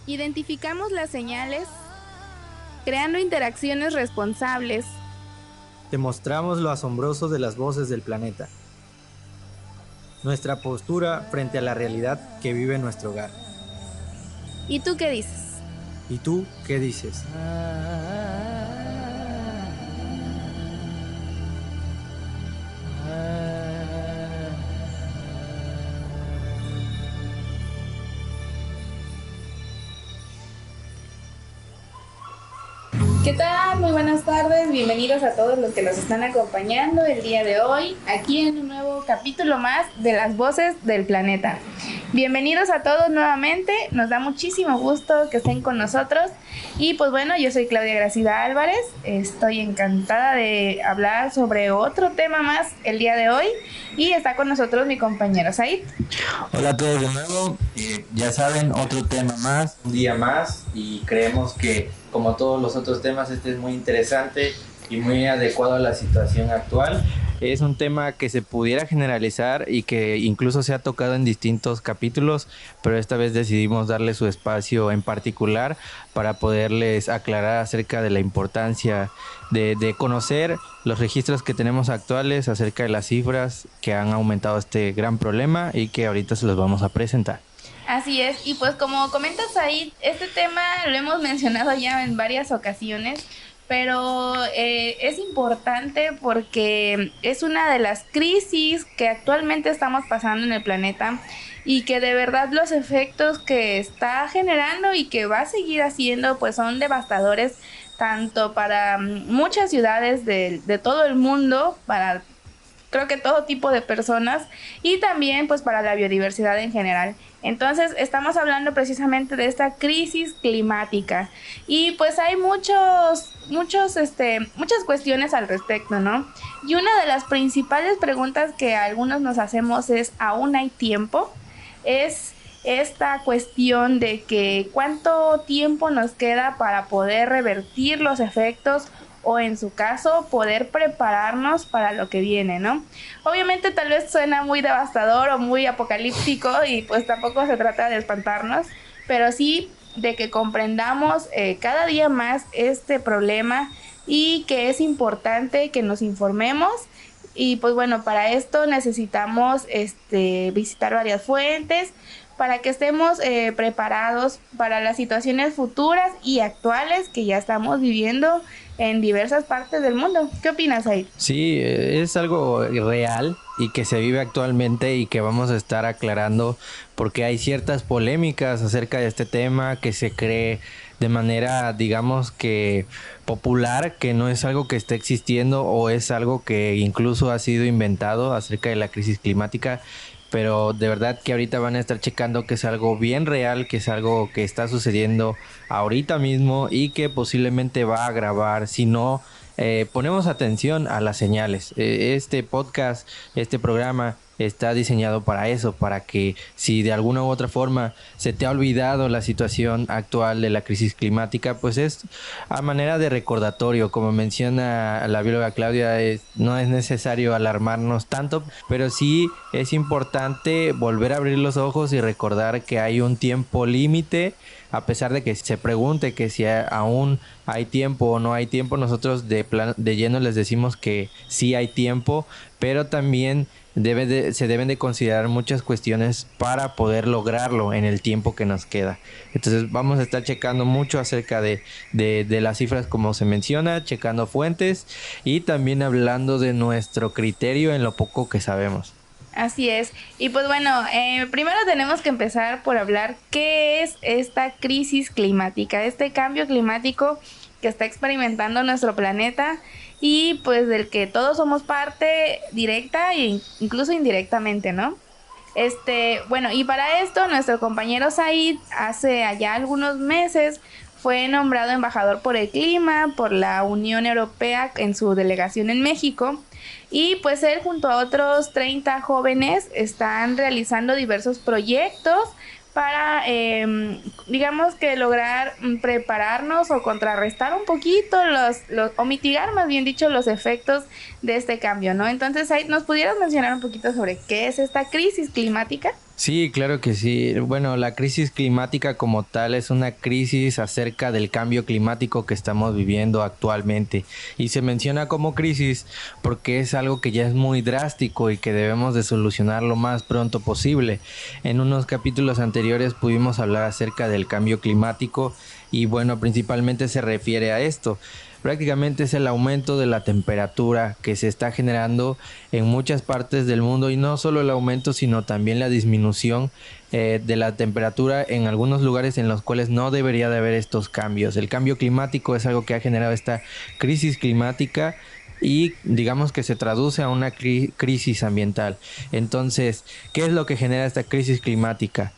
Identificamos las señales, creando interacciones responsables. Te mostramos lo asombroso de las voces del planeta. Nuestra postura frente a la realidad que vive en nuestro hogar. ¿Y tú qué dices? ¿Y tú qué dices? ¿Qué tal? Muy buenas tardes, bienvenidos a todos los que nos están acompañando el día de hoy, aquí en un nuevo capítulo más de Las Voces del Planeta. Bienvenidos a todos nuevamente, nos da muchísimo gusto que estén con nosotros. Y pues bueno, yo soy Claudia Gracida Álvarez, estoy encantada de hablar sobre otro tema más el día de hoy y está con nosotros mi compañero Said. Hola a todos de nuevo, ya saben, otro tema más, un día más, y creemos que como todos los otros temas este es muy interesante y muy adecuado a la situación actual. Es un tema que se pudiera generalizar y que incluso se ha tocado en distintos capítulos, pero esta vez decidimos darle su espacio en particular para poderles aclarar acerca de la importancia de conocer los registros que tenemos actuales acerca de las cifras que han aumentado este gran problema y que ahorita se los vamos a presentar. Así es, y pues como comentas ahí, este tema lo hemos mencionado ya en varias ocasiones, pero es importante porque es una de las crisis que actualmente estamos pasando en el planeta y que de verdad los efectos que está generando y que va a seguir haciendo pues son devastadores tanto para muchas ciudades de todo el mundo, para creo que todo tipo de personas y también pues para la biodiversidad en general. Entonces estamos hablando precisamente de esta crisis climática y pues hay muchas cuestiones al respecto, ¿no? Y una de las principales preguntas que algunos nos hacemos es, ¿aún hay tiempo? Es esta cuestión de que cuánto tiempo nos queda para poder revertir los efectos o en su caso poder prepararnos para lo que viene, ¿no? Obviamente tal vez suena muy devastador o muy apocalíptico y pues tampoco se trata de espantarnos, pero sí de que comprendamos cada día más este problema y que es importante que nos informemos. Y pues bueno, para esto necesitamos visitar varias fuentes para que estemos preparados para las situaciones futuras y actuales que ya estamos viviendo en diversas partes del mundo. ¿Qué opinas, Aid? Sí, es algo real y que se vive actualmente y que vamos a estar aclarando porque hay ciertas polémicas acerca de este tema que se cree de manera, digamos que popular, que no es algo que esté existiendo o es algo que incluso ha sido inventado acerca de la crisis climática. Pero de verdad que ahorita van a estar checando que es algo bien real, que es algo que está sucediendo ahorita mismo y que posiblemente va a agravar si no ponemos atención a las señales. Este podcast, este programa está diseñado para eso, para que si de alguna u otra forma se te ha olvidado la situación actual de la crisis climática, pues es a manera de recordatorio, como menciona la bióloga Claudia, no es necesario alarmarnos tanto, pero sí es importante volver a abrir los ojos y recordar que hay un tiempo límite. A pesar de que se pregunte que si aún hay tiempo o no hay tiempo, nosotros de lleno les decimos que sí hay tiempo, pero también se deben de considerar muchas cuestiones para poder lograrlo en el tiempo que nos queda. Entonces vamos a estar checando mucho acerca de las cifras como se menciona, checando fuentes y también hablando de nuestro criterio en lo poco que sabemos. Así es. Y pues bueno, primero tenemos que empezar por hablar qué es esta crisis climática, este cambio climático que está experimentando nuestro planeta y pues del que todos somos parte directa e incluso indirectamente, ¿no? Bueno, y para esto nuestro compañero Said hace allá algunos meses fue nombrado embajador por el clima por la Unión Europea en su delegación en México. Y pues él junto a otros 30 jóvenes están realizando diversos proyectos para, digamos que lograr prepararnos o contrarrestar un poquito o mitigar más bien dicho los efectos de este cambio, ¿no? Entonces, ahí nos pudieras mencionar un poquito sobre qué es esta crisis climática. Sí, claro que sí. Bueno, la crisis climática como tal es una crisis acerca del cambio climático que estamos viviendo actualmente. Y se menciona como crisis porque es algo que ya es muy drástico y que debemos de solucionar lo más pronto posible. En unos capítulos anteriores pudimos hablar acerca del cambio climático y bueno, principalmente se refiere a esto. Prácticamente es el aumento de la temperatura que se está generando en muchas partes del mundo y no solo el aumento, sino también la disminución de la temperatura en algunos lugares en los cuales no debería de haber estos cambios. El cambio climático es algo que ha generado esta crisis climática y digamos que se traduce a una crisis ambiental. Entonces, ¿qué es lo que genera esta crisis climática?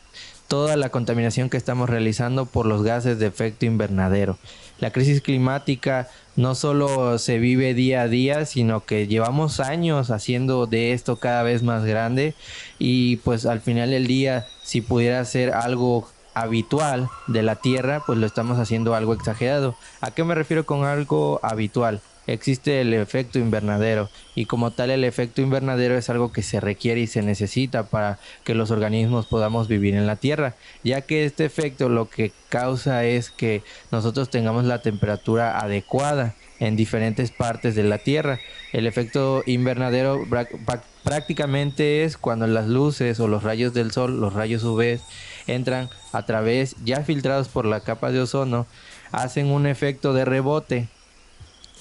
Toda la contaminación que estamos realizando por los gases de efecto invernadero. La crisis climática no solo se vive día a día, sino que llevamos años haciendo de esto cada vez más grande y pues al final del día, si pudiera ser algo habitual de la Tierra, pues lo estamos haciendo algo exagerado. ¿A qué me refiero con algo habitual? Existe el efecto invernadero y como tal el efecto invernadero es algo que se requiere y se necesita para que los organismos podamos vivir en la Tierra, ya que este efecto lo que causa es que nosotros tengamos la temperatura adecuada en diferentes partes de la Tierra. El efecto invernadero prácticamente es cuando las luces o los rayos del sol, los rayos UV, entran a través, ya filtrados por la capa de ozono, hacen un efecto de rebote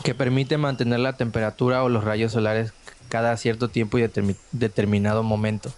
que permite mantener la temperatura o los rayos solares cada cierto tiempo y determinado momento.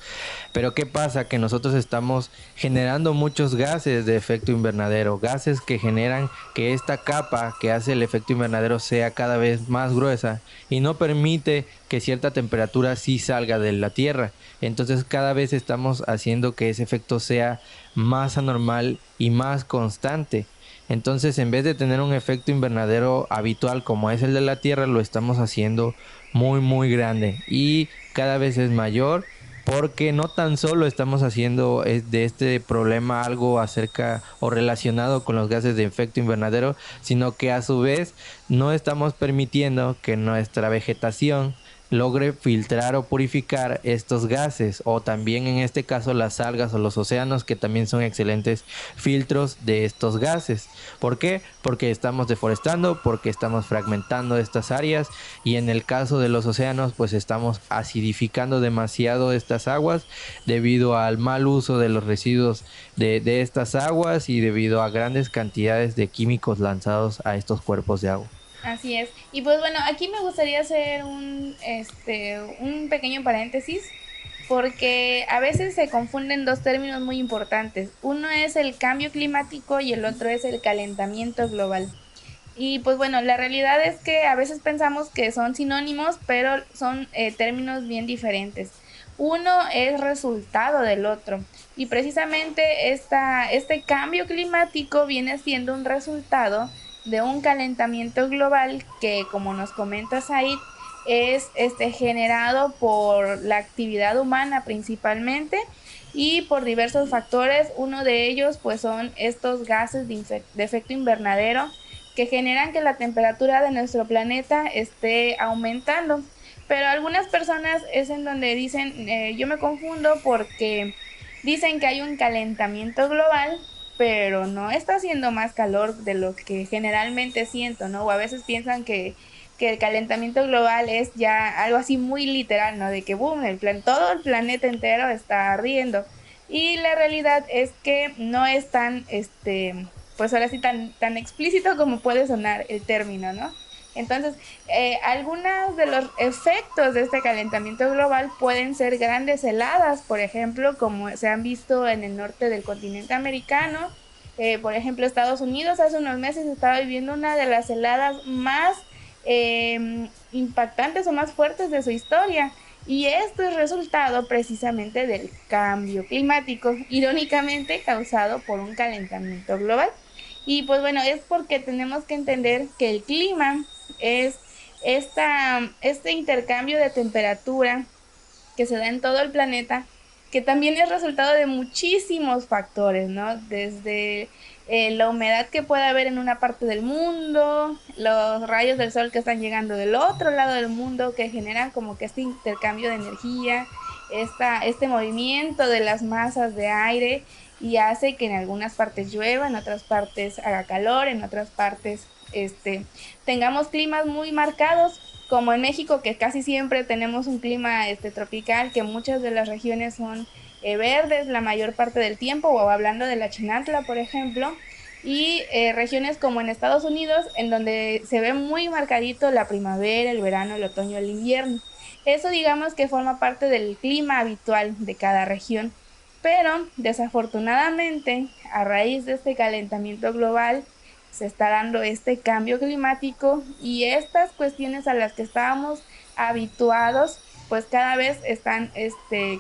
Pero ¿qué pasa? Que nosotros estamos generando muchos gases de efecto invernadero, gases que generan que esta capa que hace el efecto invernadero sea cada vez más gruesa y no permite que cierta temperatura sí salga de la Tierra. Entonces cada vez estamos haciendo que ese efecto sea más anormal y más constante. Entonces, en vez de tener un efecto invernadero habitual como es el de la Tierra, lo estamos haciendo muy, muy grande y cada vez es mayor porque no tan solo estamos haciendo de este problema algo acerca o relacionado con los gases de efecto invernadero, sino que a su vez no estamos permitiendo que nuestra vegetación logre filtrar o purificar estos gases o también en este caso las algas o los océanos que también son excelentes filtros de estos gases. ¿Por qué? Porque estamos deforestando, porque estamos fragmentando estas áreas y en el caso de los océanos pues estamos acidificando demasiado estas aguas debido al mal uso de los residuos de estas aguas y debido a grandes cantidades de químicos lanzados a estos cuerpos de agua. Así es. Y pues bueno, aquí me gustaría hacer un pequeño paréntesis porque a veces se confunden dos términos muy importantes. Uno es el cambio climático y el otro es el calentamiento global. Y pues bueno, la realidad es que a veces pensamos que son sinónimos, pero son términos bien diferentes. Uno es resultado del otro. Y precisamente este cambio climático viene siendo un resultado de un calentamiento global que, como nos comenta Said, es generado por la actividad humana principalmente y por diversos factores. Uno de ellos pues son estos gases de efecto invernadero que generan que la temperatura de nuestro planeta esté aumentando. Pero algunas personas es en donde dicen, yo me confundo porque dicen que hay un calentamiento global, pero no está haciendo más calor de lo que generalmente siento, ¿no? O a veces piensan que el calentamiento global es ya algo así muy literal, ¿no? De que, boom, todo el planeta entero está ardiendo. Y la realidad es que no es tan, pues ahora sí, tan explícito como puede sonar el término, ¿no? Entonces, algunos de los efectos de este calentamiento global pueden ser grandes heladas, por ejemplo, como se han visto en el norte del continente americano. Por ejemplo, Estados Unidos hace unos meses estaba viviendo una de las heladas más impactantes o más fuertes de su historia. Y esto es resultado precisamente del cambio climático, irónicamente causado por un calentamiento global. Y pues bueno, es porque tenemos que entender que el clima es este intercambio de temperatura que se da en todo el planeta, que también es resultado de muchísimos factores, ¿no? Desde la humedad que puede haber en una parte del mundo, los rayos del sol que están llegando del otro lado del mundo, que generan como que este intercambio de energía, este movimiento de las masas de aire y hace que en algunas partes llueva, en otras partes haga calor, en otras partes tengamos climas muy marcados, como en México, que casi siempre tenemos un clima tropical, que muchas de las regiones son verdes la mayor parte del tiempo, o hablando de la Chinantla, por ejemplo, y regiones como en Estados Unidos, en donde se ve muy marcadito la primavera, el verano, el otoño, el invierno. Eso digamos que forma parte del clima habitual de cada región, pero desafortunadamente a raíz de este calentamiento global se está dando este cambio climático y estas cuestiones a las que estábamos habituados pues cada vez están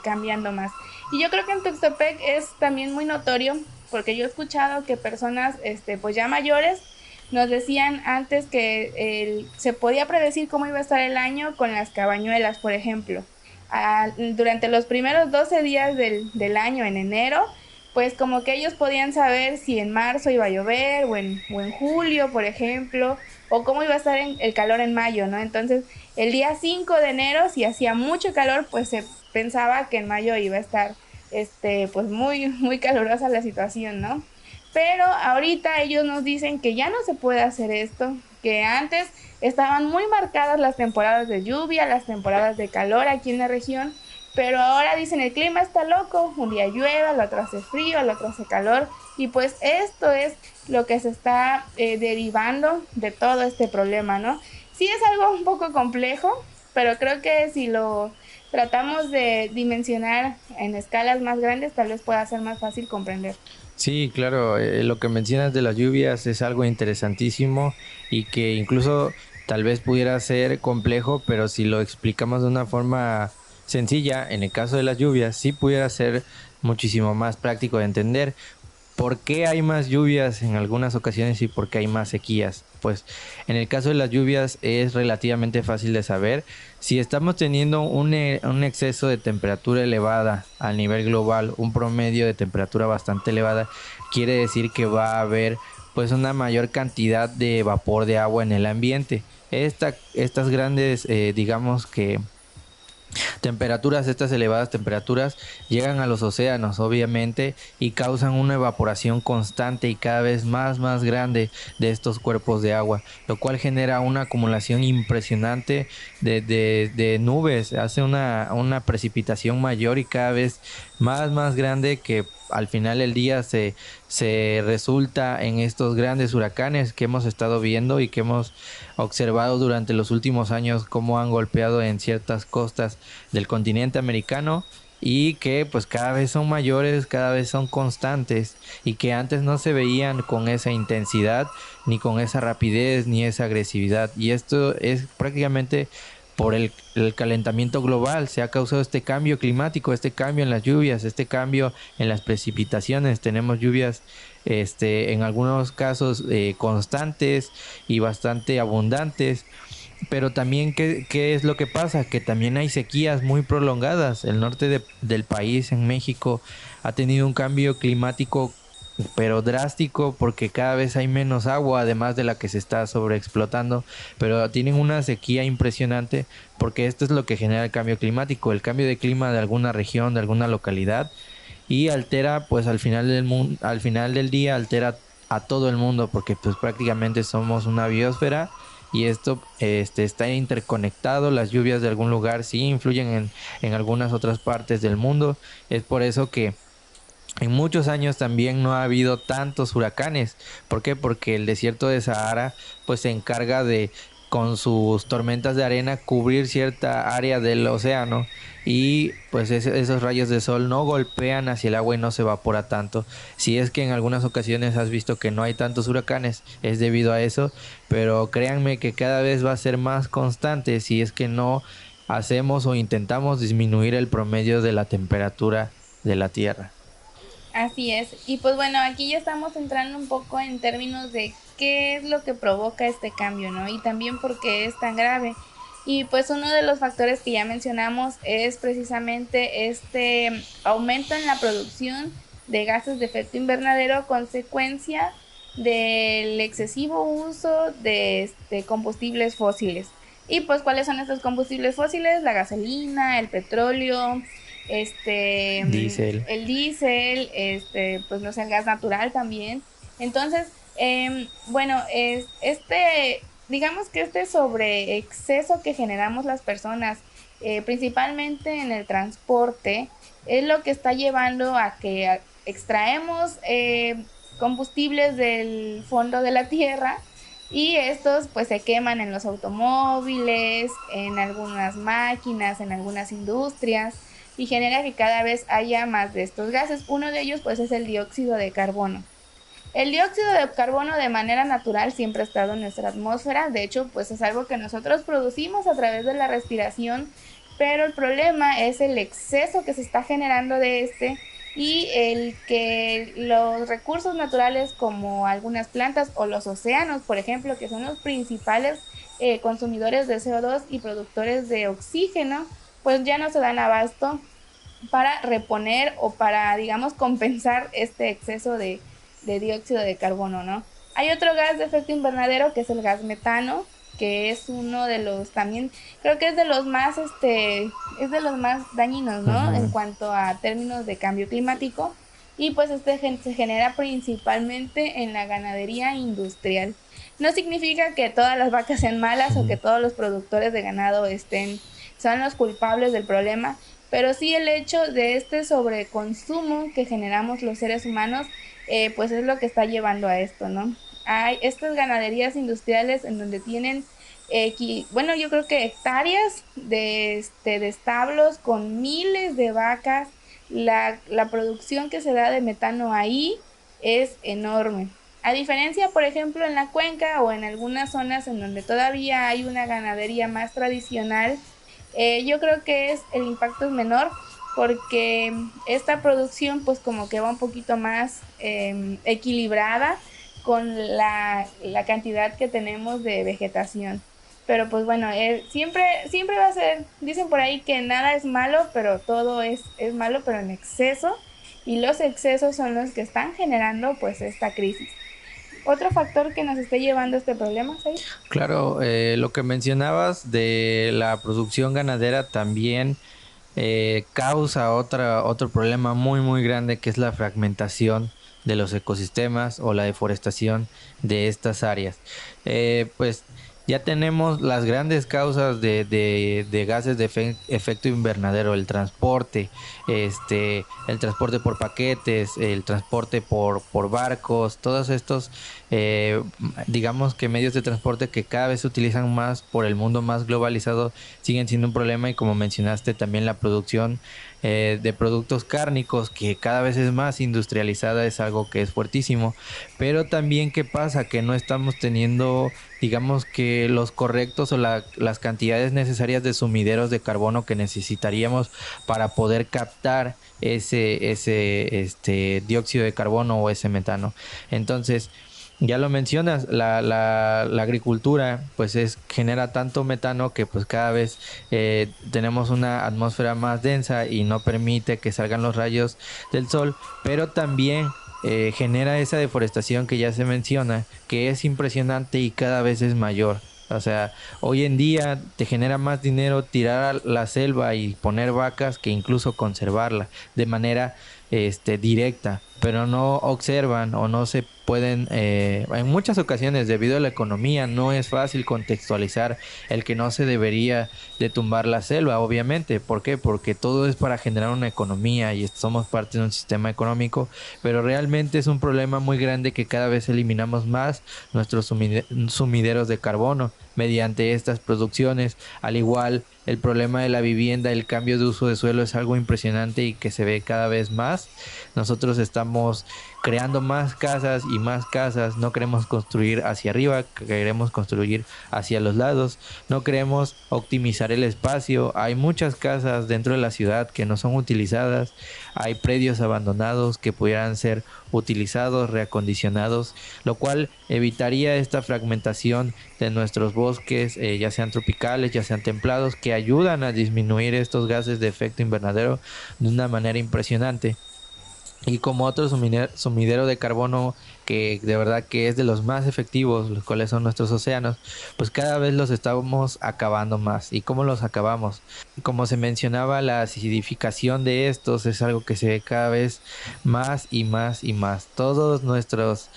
cambiando más. Y yo creo que en Tuxtepec es también muy notorio porque yo he escuchado que personas pues ya mayores nos decían antes que se podía predecir cómo iba a estar el año con las cabañuelas, por ejemplo. Durante los primeros 12 días del año, en enero, pues como que ellos podían saber si en marzo iba a llover o en julio, por ejemplo, o cómo iba a estar el calor en mayo, ¿no? Entonces, el día 5 de enero, si hacía mucho calor, pues se pensaba que en mayo iba a estar, pues muy, muy calurosa la situación, ¿no? Pero ahorita ellos nos dicen que ya no se puede hacer esto, que antes estaban muy marcadas las temporadas de lluvia, las temporadas de calor aquí en la región, pero ahora dicen el clima está loco, un día llueve, al otro hace frío, al otro hace calor, y pues esto es lo que se está derivando de todo este problema, ¿no? Sí es algo un poco complejo, pero creo que si lo tratamos de dimensionar en escalas más grandes, tal vez pueda ser más fácil comprender. Sí, claro, lo que mencionas de las lluvias es algo interesantísimo y que incluso tal vez pudiera ser complejo, pero si lo explicamos de una forma sencilla, en el caso de las lluvias, sí pudiera ser muchísimo más práctico de entender. ¿Por qué hay más lluvias en algunas ocasiones y por qué hay más sequías? Pues en el caso de las lluvias es relativamente fácil de saber. Si estamos teniendo un exceso de temperatura elevada a nivel global, un promedio de temperatura bastante elevada, quiere decir que va a haber pues una mayor cantidad de vapor de agua en el ambiente. Estas grandes, digamos que temperaturas, estas elevadas temperaturas llegan a los océanos, obviamente, y causan una evaporación constante y cada vez más grande de estos cuerpos de agua, lo cual genera una acumulación impresionante de nubes, hace una precipitación mayor y cada vez más grande que al final del día se resulta en estos grandes huracanes que hemos estado viendo y que hemos observado durante los últimos años cómo han golpeado en ciertas costas del continente americano y que pues cada vez son mayores, cada vez son constantes y que antes no se veían con esa intensidad, ni con esa rapidez, ni esa agresividad. Y esto es prácticamente por el calentamiento global. Se ha causado este cambio climático, este cambio en las lluvias, este cambio en las precipitaciones. Tenemos lluvias en algunos casos constantes y bastante abundantes. Pero también, ¿qué es lo que pasa? Que también hay sequías muy prolongadas. El norte del país, en México, ha tenido un cambio climático, pero drástico, porque cada vez hay menos agua, además de la que se está sobreexplotando. Pero tienen una sequía impresionante, porque esto es lo que genera el cambio climático, el cambio de clima de alguna región, de alguna localidad, y altera, pues al final del mundo, al final del día, altera a todo el mundo, porque pues prácticamente somos una biosfera y esto está interconectado. Las lluvias de algún lugar sí influyen en algunas otras partes del mundo. Es por eso que en muchos años también no ha habido tantos huracanes. ¿Por qué? Porque el desierto de Sahara pues se encarga de, con sus tormentas de arena, cubrir cierta área del océano y pues esos rayos de sol no golpean hacia el agua y no se evapora tanto. Si es que en algunas ocasiones has visto que no hay tantos huracanes, es debido a eso, pero créanme que cada vez va a ser más constante si es que no hacemos o intentamos disminuir el promedio de la temperatura de la Tierra. Así es. Y pues bueno, aquí ya estamos entrando un poco en términos de qué es lo que provoca este cambio, ¿no? Y también por qué es tan grave. Y pues uno de los factores que ya mencionamos es precisamente este aumento en la producción de gases de efecto invernadero, consecuencia del excesivo uso de combustibles fósiles. Y pues, ¿cuáles son estos combustibles fósiles? La gasolina, el petróleo, Diésel. el diésel, pues no sé, el gas natural también. Entonces, bueno, digamos que este sobre exceso que generamos las personas, principalmente en el transporte, es lo que está llevando a que extraemos combustibles del fondo de la tierra y estos pues se queman en los automóviles, en algunas máquinas, en algunas industrias y genera que cada vez haya más de estos gases. Uno de ellos pues es el dióxido de carbono. El dióxido de carbono de manera natural siempre ha estado en nuestra atmósfera, de hecho pues es algo que nosotros producimos a través de la respiración, pero el problema es el exceso que se está generando de y el que los recursos naturales como algunas plantas o los océanos, por ejemplo, que son los principales consumidores de CO2 y productores de oxígeno, pues ya no se dan abasto para reponer o para, digamos, compensar este exceso de dióxido de carbono, ¿no? Hay otro gas de efecto invernadero que es el gas metano, que es uno de los también, creo que es de los más, es de los más dañinos, ¿no? En Ujú. cuanto a términos de cambio climático. Y pues se genera principalmente en la ganadería industrial. No significa que todas las vacas sean malas o que Ujú. todos los productores de ganado son los culpables del problema, pero sí el hecho de este sobreconsumo que generamos los seres humanos, pues es lo que está llevando a esto, ¿no? Hay estas ganaderías industriales en donde tienen, bueno, yo creo que hectáreas de establos con miles de vacas. La producción que se da de metano ahí es enorme. A diferencia, por ejemplo, en la cuenca o en algunas zonas en donde todavía hay una ganadería más tradicional, yo creo que el impacto es menor porque esta producción pues como que va un poquito más equilibrada con la cantidad que tenemos de vegetación. Pero pues bueno, siempre va a ser, dicen por ahí que nada es malo, pero todo es malo, pero en exceso. Y los excesos son los que están generando pues esta crisis. Otro factor que nos esté llevando a este problema, ¿sí? Claro, lo que mencionabas de la producción ganadera también causa otro problema muy muy grande que es la fragmentación de los ecosistemas o la deforestación de estas áreas. Pues ya tenemos las grandes causas de gases de efecto invernadero, el transporte por paquetes, el transporte por barcos, todos estos, digamos que medios de transporte que cada vez se utilizan más por el mundo más globalizado siguen siendo un problema y como mencionaste también la producción de productos cárnicos que cada vez es más industrializada es algo que es fuertísimo, pero también qué pasa que no estamos teniendo digamos que los correctos o las cantidades necesarias de sumideros de carbono que necesitaríamos para poder captar ese dióxido de carbono o ese metano. Entonces, ya lo mencionas, la agricultura pues genera tanto metano que pues cada vez tenemos una atmósfera más densa y no permite que salgan los rayos del sol, pero también genera esa deforestación que ya se menciona, que es impresionante y cada vez es mayor. O sea, hoy en día te genera más dinero tirar a la selva y poner vacas que incluso conservarla de manera directa, pero no observan o no se pueden, en muchas ocasiones debido a la economía no es fácil contextualizar el que no se debería de tumbar la selva, obviamente. ¿Por qué? Porque todo es para generar una economía y somos parte de un sistema económico, pero realmente es un problema muy grande que cada vez eliminamos más nuestros sumideros de carbono mediante estas producciones. Al igual, el problema de la vivienda, el cambio de uso de suelo es algo impresionante y que se ve cada vez más. Nosotros estamos creando más casas, no queremos construir hacia arriba, queremos construir hacia los lados, no queremos optimizar el espacio, hay muchas casas dentro de la ciudad que no son utilizadas, hay predios abandonados que pudieran ser utilizados, reacondicionados, lo cual evitaría esta fragmentación de nuestros bosques, ya sean tropicales, ya sean templados, que ayudan a disminuir estos gases de efecto invernadero de una manera impresionante. y como otro sumidero de carbono que de verdad que es de los más efectivos, los cuales son nuestros océanos, pues cada vez los estamos acabando más. ¿Y cómo los acabamos? Como se mencionaba, la acidificación de estos es algo que se ve cada vez más y más y más. Todos nuestros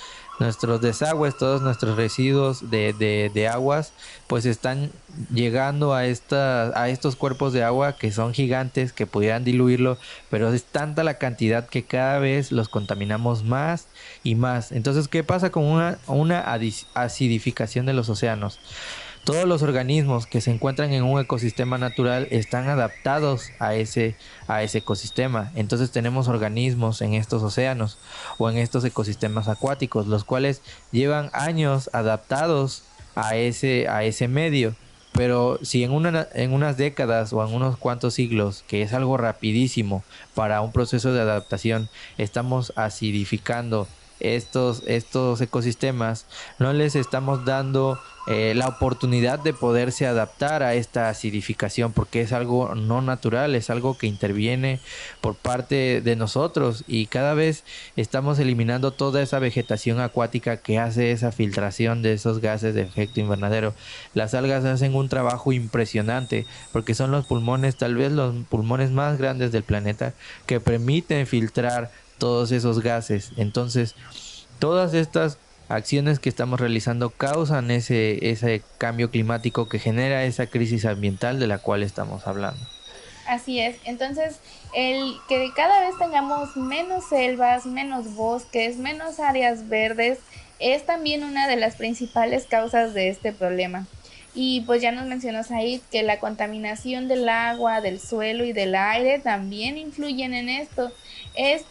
desagües, todos nuestros residuos de aguas, pues están llegando a estos cuerpos de agua que son gigantes, que pudieran diluirlo, pero es tanta la cantidad que cada vez los contaminamos más y más. Entonces, ¿qué pasa con una acidificación de los océanos? Todos los organismos que se encuentran en un ecosistema natural están adaptados a ese ecosistema. Entonces tenemos organismos en estos océanos o en estos ecosistemas acuáticos, los cuales llevan años adaptados a ese medio. Pero si en unas décadas o en unos cuantos siglos, que es algo rapidísimo para un proceso de adaptación, estamos acidificando estos ecosistemas, no les estamos dando la oportunidad de poderse adaptar a esta acidificación, porque es algo no natural, es algo que interviene por parte de nosotros, y cada vez estamos eliminando toda esa vegetación acuática que hace esa filtración de esos gases de efecto invernadero. Las algas hacen un trabajo impresionante porque son los pulmones, tal vez los pulmones más grandes del planeta, que permiten filtrar todos esos gases. Entonces, todas estas acciones que estamos realizando causan ese cambio climático que genera esa crisis ambiental de la cual estamos hablando. Así es, entonces el que cada vez tengamos menos selvas, menos bosques, menos áreas verdes, es también una de las principales causas de este problema. Y pues ya nos mencionó Said que la contaminación del agua, del suelo y del aire también influyen en esto. Es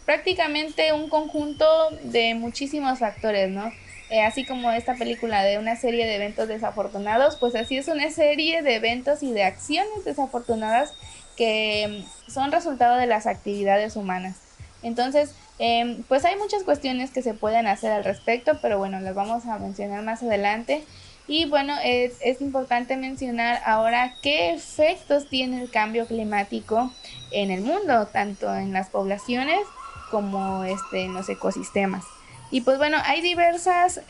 prácticamente un conjunto de muchísimos factores, ¿no? Así como esta película de una serie de eventos desafortunados, pues así es una serie de eventos y de acciones desafortunadas que son resultado de las actividades humanas. Entonces, pues hay muchas cuestiones que se pueden hacer al respecto, pero bueno, las vamos a mencionar más adelante. Y bueno, es importante mencionar ahora qué efectos tiene el cambio climático en el mundo, tanto en las poblaciones como en los ecosistemas. Y pues bueno, hay diversas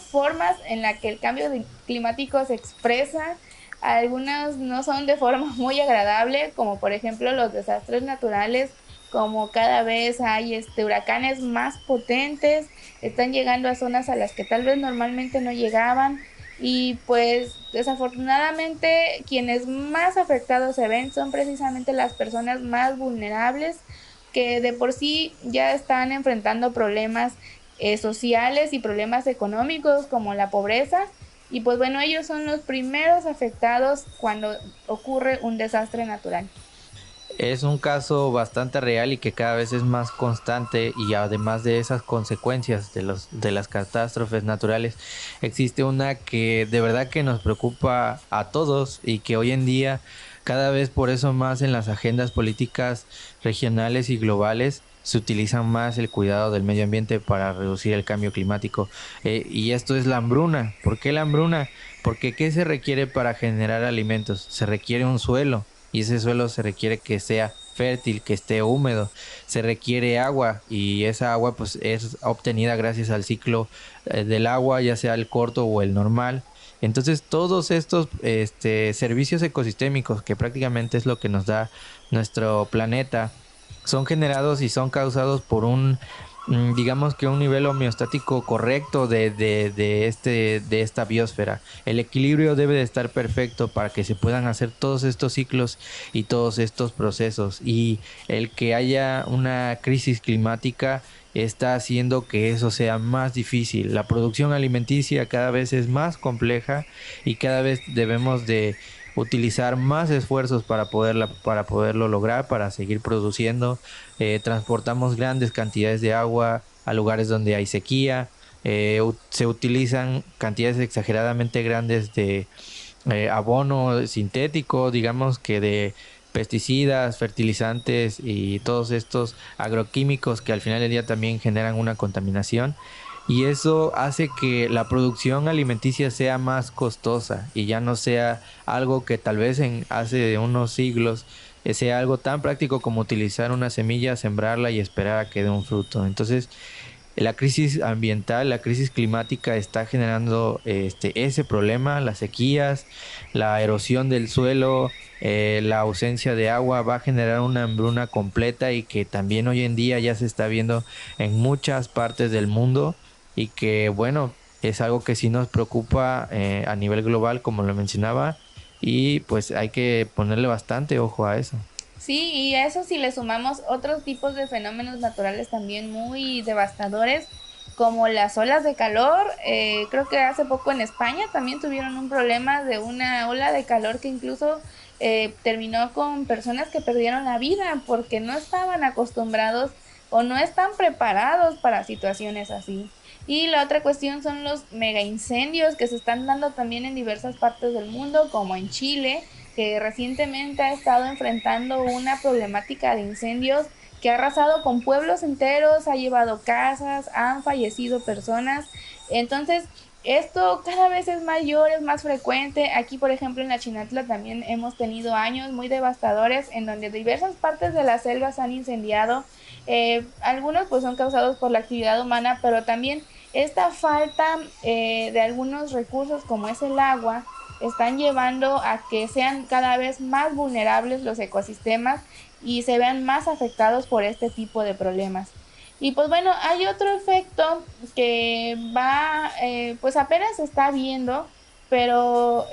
formas en la que el cambio climático se expresa. Algunas no son de forma muy agradable, como por ejemplo los desastres naturales, como cada vez hay huracanes más potentes, están llegando a zonas a las que tal vez normalmente no llegaban, y pues desafortunadamente quienes más afectados se ven son precisamente las personas más vulnerables, que de por sí ya están enfrentando problemas sociales y problemas económicos como la pobreza. Y pues bueno, ellos son los primeros afectados cuando ocurre un desastre natural. Es un caso bastante real y que cada vez es más constante, y además de esas consecuencias de las catástrofes naturales, existe una que de verdad que nos preocupa a todos, y que hoy en día cada vez por eso más en las agendas políticas regionales y globales se utiliza más el cuidado del medio ambiente para reducir el cambio climático. Y esto es la hambruna. ¿Por qué la hambruna? Porque ¿qué se requiere para generar alimentos? Se requiere un suelo, y ese suelo se requiere que sea fértil, que esté húmedo. Se requiere agua, y esa agua pues es obtenida gracias al ciclo del agua, ya sea el corto o el normal. Entonces todos estos servicios ecosistémicos, que prácticamente es lo que nos da nuestro planeta, son generados y son causados por digamos que un nivel homeostático correcto de esta biosfera. El equilibrio debe de estar perfecto para que se puedan hacer todos estos ciclos y todos estos procesos. Y el que haya una crisis climática está haciendo que eso sea más difícil. La producción alimenticia cada vez es más compleja, y cada vez debemos de utilizar más esfuerzos para poderlo lograr, para seguir produciendo. Transportamos grandes cantidades de agua a lugares donde hay sequía. Se utilizan cantidades exageradamente grandes de abono sintético, digamos que de pesticidas, fertilizantes y todos estos agroquímicos que al final del día también generan una contaminación. y eso hace que la producción alimenticia sea más costosa y ya no sea algo que tal vez hace unos siglos sea algo tan práctico como utilizar una semilla, sembrarla y esperar a que dé un fruto. Entonces, la crisis ambiental, la crisis climática está generando ese problema, las sequías, la erosión del suelo, la ausencia de agua va a generar una hambruna completa y que también hoy en día ya se está viendo en muchas partes del mundo y que bueno, es algo que sí nos preocupa a nivel global, como lo mencionaba, y pues hay que ponerle bastante ojo a eso. Sí, y a eso si le sumamos otros tipos de fenómenos naturales también muy devastadores, como las olas de calor. Creo que hace poco en España también tuvieron un problema de una ola de calor que incluso terminó con personas que perdieron la vida porque no estaban acostumbrados o no están preparados para situaciones así. Y la otra cuestión son los mega incendios que se están dando también en diversas partes del mundo, como en Chile, que recientemente ha estado enfrentando una problemática de incendios que ha arrasado con pueblos enteros, ha llevado casas, han fallecido personas. Entonces, esto cada vez es mayor, es más frecuente. Aquí, por ejemplo, en la Chinantla también hemos tenido años muy devastadores en donde diversas partes de las selvas se han incendiado. Algunos pues son causados por la actividad humana, pero también esta falta de algunos recursos como es el agua están llevando a que sean cada vez más vulnerables los ecosistemas y se vean más afectados por este tipo de problemas. Y pues bueno, hay otro efecto que va, pues apenas se está viendo, pero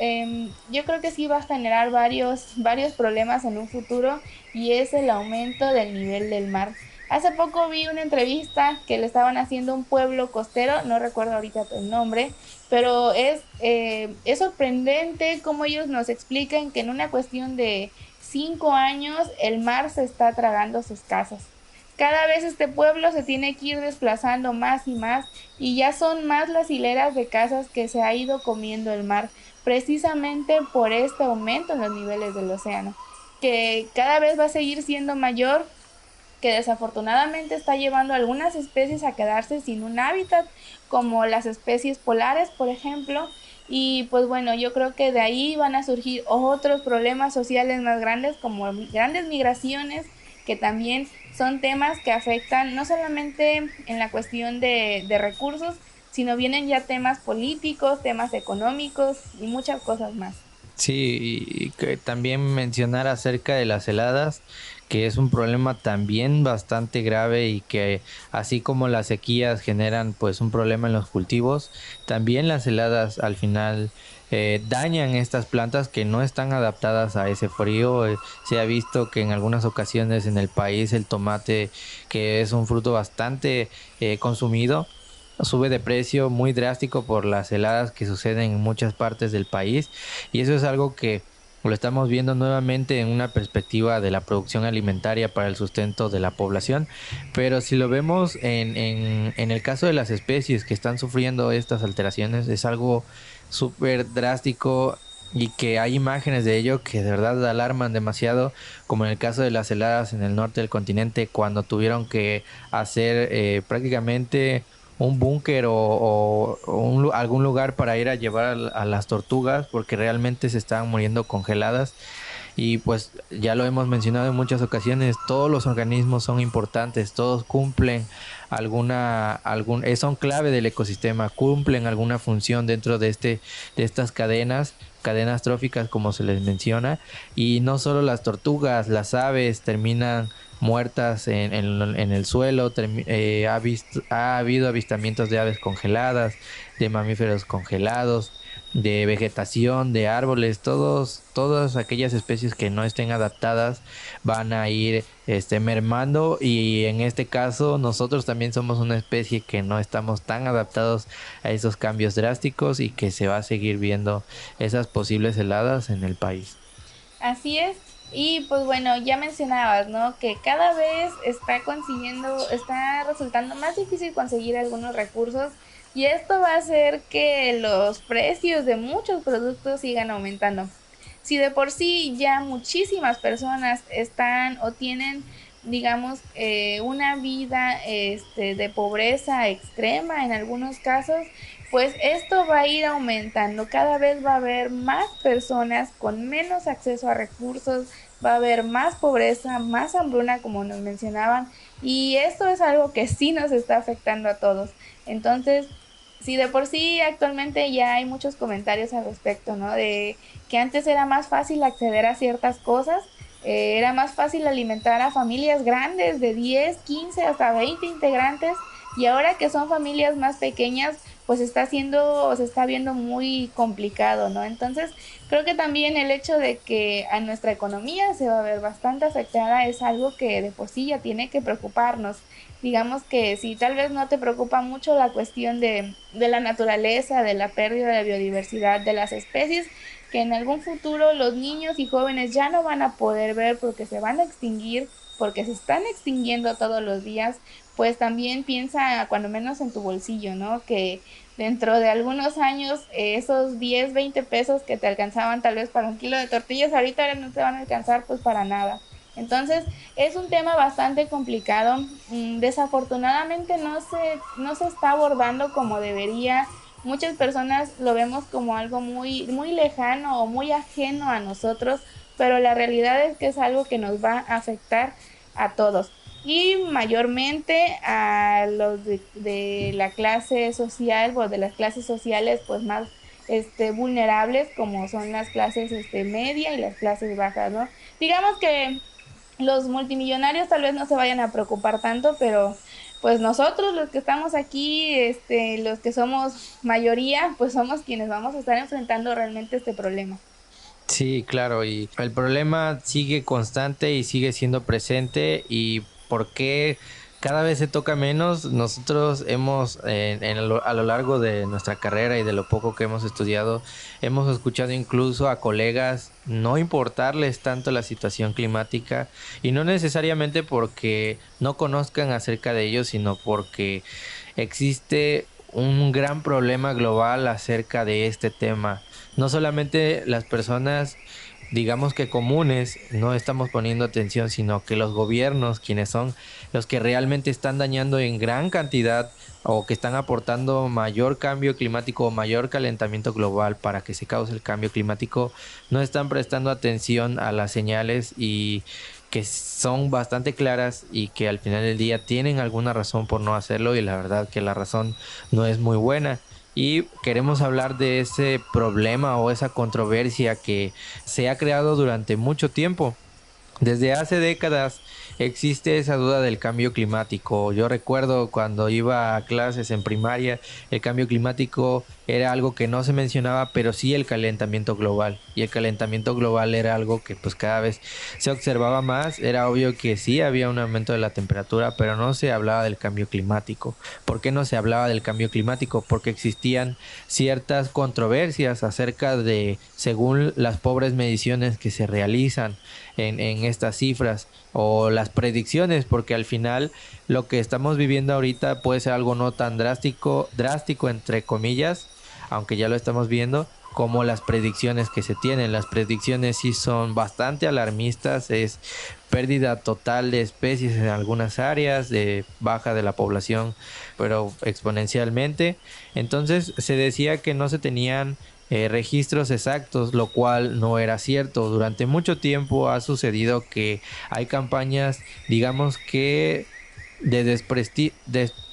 yo creo que sí va a generar varios problemas en un futuro y es el aumento del nivel del mar. Hace poco vi una entrevista que le estaban haciendo a un pueblo costero, no recuerdo ahorita el nombre, pero es sorprendente cómo ellos nos explican que en una cuestión de 5 años el mar se está tragando sus casas. Cada vez este pueblo se tiene que ir desplazando más y más y ya son más las hileras de casas que se ha ido comiendo el mar, precisamente por este aumento en los niveles del océano, que cada vez va a seguir siendo mayor, que desafortunadamente está llevando a algunas especies a quedarse sin un hábitat, como las especies polares, por ejemplo. Y pues bueno, yo creo que de ahí van a surgir otros problemas sociales más grandes, como grandes migraciones, que también son temas que afectan no solamente en la cuestión de recursos, sino vienen ya temas políticos, temas económicos y muchas cosas más. Sí, y que también mencionar acerca de las heladas, que es un problema también bastante grave y que así como las sequías generan pues un problema en los cultivos, también las heladas al final dañan estas plantas que no están adaptadas a ese frío. Se ha visto que en algunas ocasiones en el país el tomate, que es un fruto bastante consumido, sube de precio muy drástico por las heladas que suceden en muchas partes del país y eso es algo que lo estamos viendo nuevamente en una perspectiva de la producción alimentaria para el sustento de la población, pero si lo vemos en el caso de las especies que están sufriendo estas alteraciones, es algo súper drástico y que hay imágenes de ello que de verdad alarman demasiado, como en el caso de las heladas en el norte del continente, cuando tuvieron que hacer prácticamente un búnker o algún lugar para ir a llevar a las tortugas porque realmente se estaban muriendo congeladas y pues ya lo hemos mencionado en muchas ocasiones, todos los organismos son importantes, todos cumplen son clave del ecosistema, cumplen alguna función dentro de estas cadenas tróficas como se les menciona, y no solo las tortugas, las aves terminan muertas en el suelo, ha habido avistamientos de aves congeladas, de mamíferos congelados, de vegetación, de árboles, todas aquellas especies que no estén adaptadas van a ir mermando y en este caso nosotros también somos una especie que no estamos tan adaptados a esos cambios drásticos y que se va a seguir viendo esas posibles heladas en el país. Así es. Y pues bueno, ya mencionabas, ¿no? Que cada vez está resultando más difícil conseguir algunos recursos y esto va a hacer que los precios de muchos productos sigan aumentando. Si de por sí ya muchísimas personas están o tienen digamos, una vida de pobreza extrema en algunos casos, pues esto va a ir aumentando. Cada vez va a haber más personas con menos acceso a recursos, va a haber más pobreza, más hambruna, como nos mencionaban, y esto es algo que sí nos está afectando a todos. Entonces, si de por sí actualmente ya hay muchos comentarios al respecto, ¿no? De que antes era más fácil acceder a ciertas cosas, era más fácil alimentar a familias grandes de 10, 15, hasta 20 integrantes, y ahora que son familias más pequeñas, pues está siendo, se está viendo muy complicado, ¿no? Entonces, creo que también el hecho de que a nuestra economía se va a ver bastante afectada es algo que de por sí ya tiene que preocuparnos. Digamos que si tal vez no te preocupa mucho la cuestión de la naturaleza, de la pérdida de biodiversidad de las especies, que en algún futuro los niños y jóvenes ya no van a poder ver porque se van a extinguir, porque se están extinguiendo todos los días, pues también piensa cuando menos en tu bolsillo, ¿no? Que dentro de algunos años esos 10, 20 pesos que te alcanzaban tal vez para un kilo de tortillas, ahorita no te van a alcanzar pues para nada. Entonces es un tema bastante complicado. Desafortunadamente no se está abordando como debería. Muchas personas lo vemos como algo muy, muy lejano o muy ajeno a nosotros, pero la realidad es que es algo que nos va a afectar a todos y mayormente a los de la clase social o de las clases sociales pues más vulnerables, como son las clases media y las clases bajas, ¿no? Digamos que los multimillonarios tal vez no se vayan a preocupar tanto, pero pues nosotros los que estamos aquí, los que somos mayoría, pues somos quienes vamos a estar enfrentando realmente este problema. Sí, claro, y el problema sigue constante y sigue siendo presente. ¿Y por qué cada vez se toca menos? Nosotros hemos, a lo largo de nuestra carrera y de lo poco que hemos estudiado, hemos escuchado incluso a colegas no importarles tanto la situación climática, y no necesariamente porque no conozcan acerca de ello, sino porque existe un gran problema global acerca de este tema. No solamente las personas, digamos que comunes, no estamos poniendo atención, sino que los gobiernos, quienes son los que realmente están dañando en gran cantidad o que están aportando mayor cambio climático o mayor calentamiento global para que se cause el cambio climático, no están prestando atención a las señales, y que son bastante claras y que al final del día tienen alguna razón por no hacerlo, y la verdad que la razón no es muy buena. Y queremos hablar de ese problema o esa controversia que se ha creado durante mucho tiempo. Desde hace décadas existe esa duda del cambio climático. Yo recuerdo cuando iba a clases en primaria, el cambio climático era algo que no se mencionaba, pero sí el calentamiento global. Y el calentamiento global era algo que pues cada vez se observaba más. Era obvio que sí había un aumento de la temperatura, pero no se hablaba del cambio climático. ¿Por qué no se hablaba del cambio climático? Porque existían ciertas controversias acerca de, según las pobres mediciones que se realizan en estas cifras o las predicciones, porque al final lo que estamos viviendo ahorita puede ser algo no tan drástico entre comillas, aunque ya lo estamos viendo, como las predicciones que se tienen. Las predicciones sí son bastante alarmistas, es pérdida total de especies en algunas áreas, de baja de la población, pero exponencialmente. Entonces se decía que no se tenían registros exactos, lo cual no era cierto. Durante mucho tiempo ha sucedido que hay campañas, digamos que de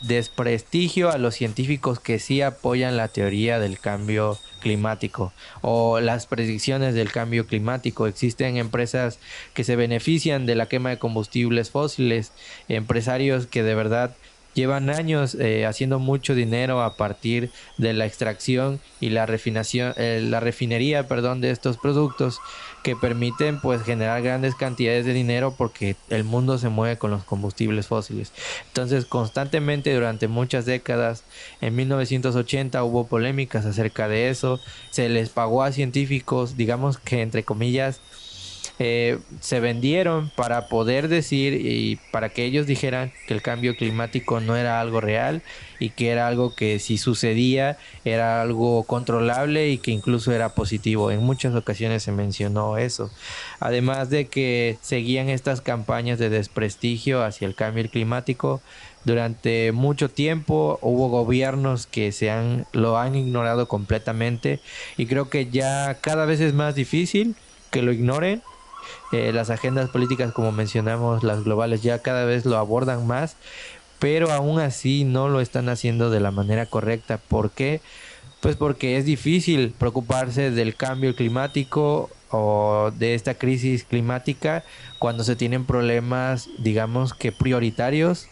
desprestigio a los científicos que sí apoyan la teoría del cambio climático o las predicciones del cambio climático. Existen empresas que se benefician de la quema de combustibles fósiles, empresarios que de verdad llevan años haciendo mucho dinero a partir de la extracción y la refinación, la refinería, perdón, de estos productos, que permiten pues generar grandes cantidades de dinero porque el mundo se mueve con los combustibles fósiles. Entonces, constantemente durante muchas décadas, en 1980 hubo polémicas acerca de eso, se les pagó a científicos, digamos que entre comillas, se vendieron para poder decir y para que ellos dijeran que el cambio climático no era algo real y que era algo que si sucedía era algo controlable y que incluso era positivo. En muchas ocasiones se mencionó eso. Además de que seguían estas campañas de desprestigio hacia el cambio climático. Durante mucho tiempo hubo gobiernos que lo han ignorado completamente y creo que ya cada vez es más difícil que lo ignoren. Las agendas políticas, como mencionamos, las globales ya cada vez lo abordan más, pero aún así no lo están haciendo de la manera correcta. ¿Por qué? Pues porque es difícil preocuparse del cambio climático o de esta crisis climática cuando se tienen problemas, digamos que prioritarios,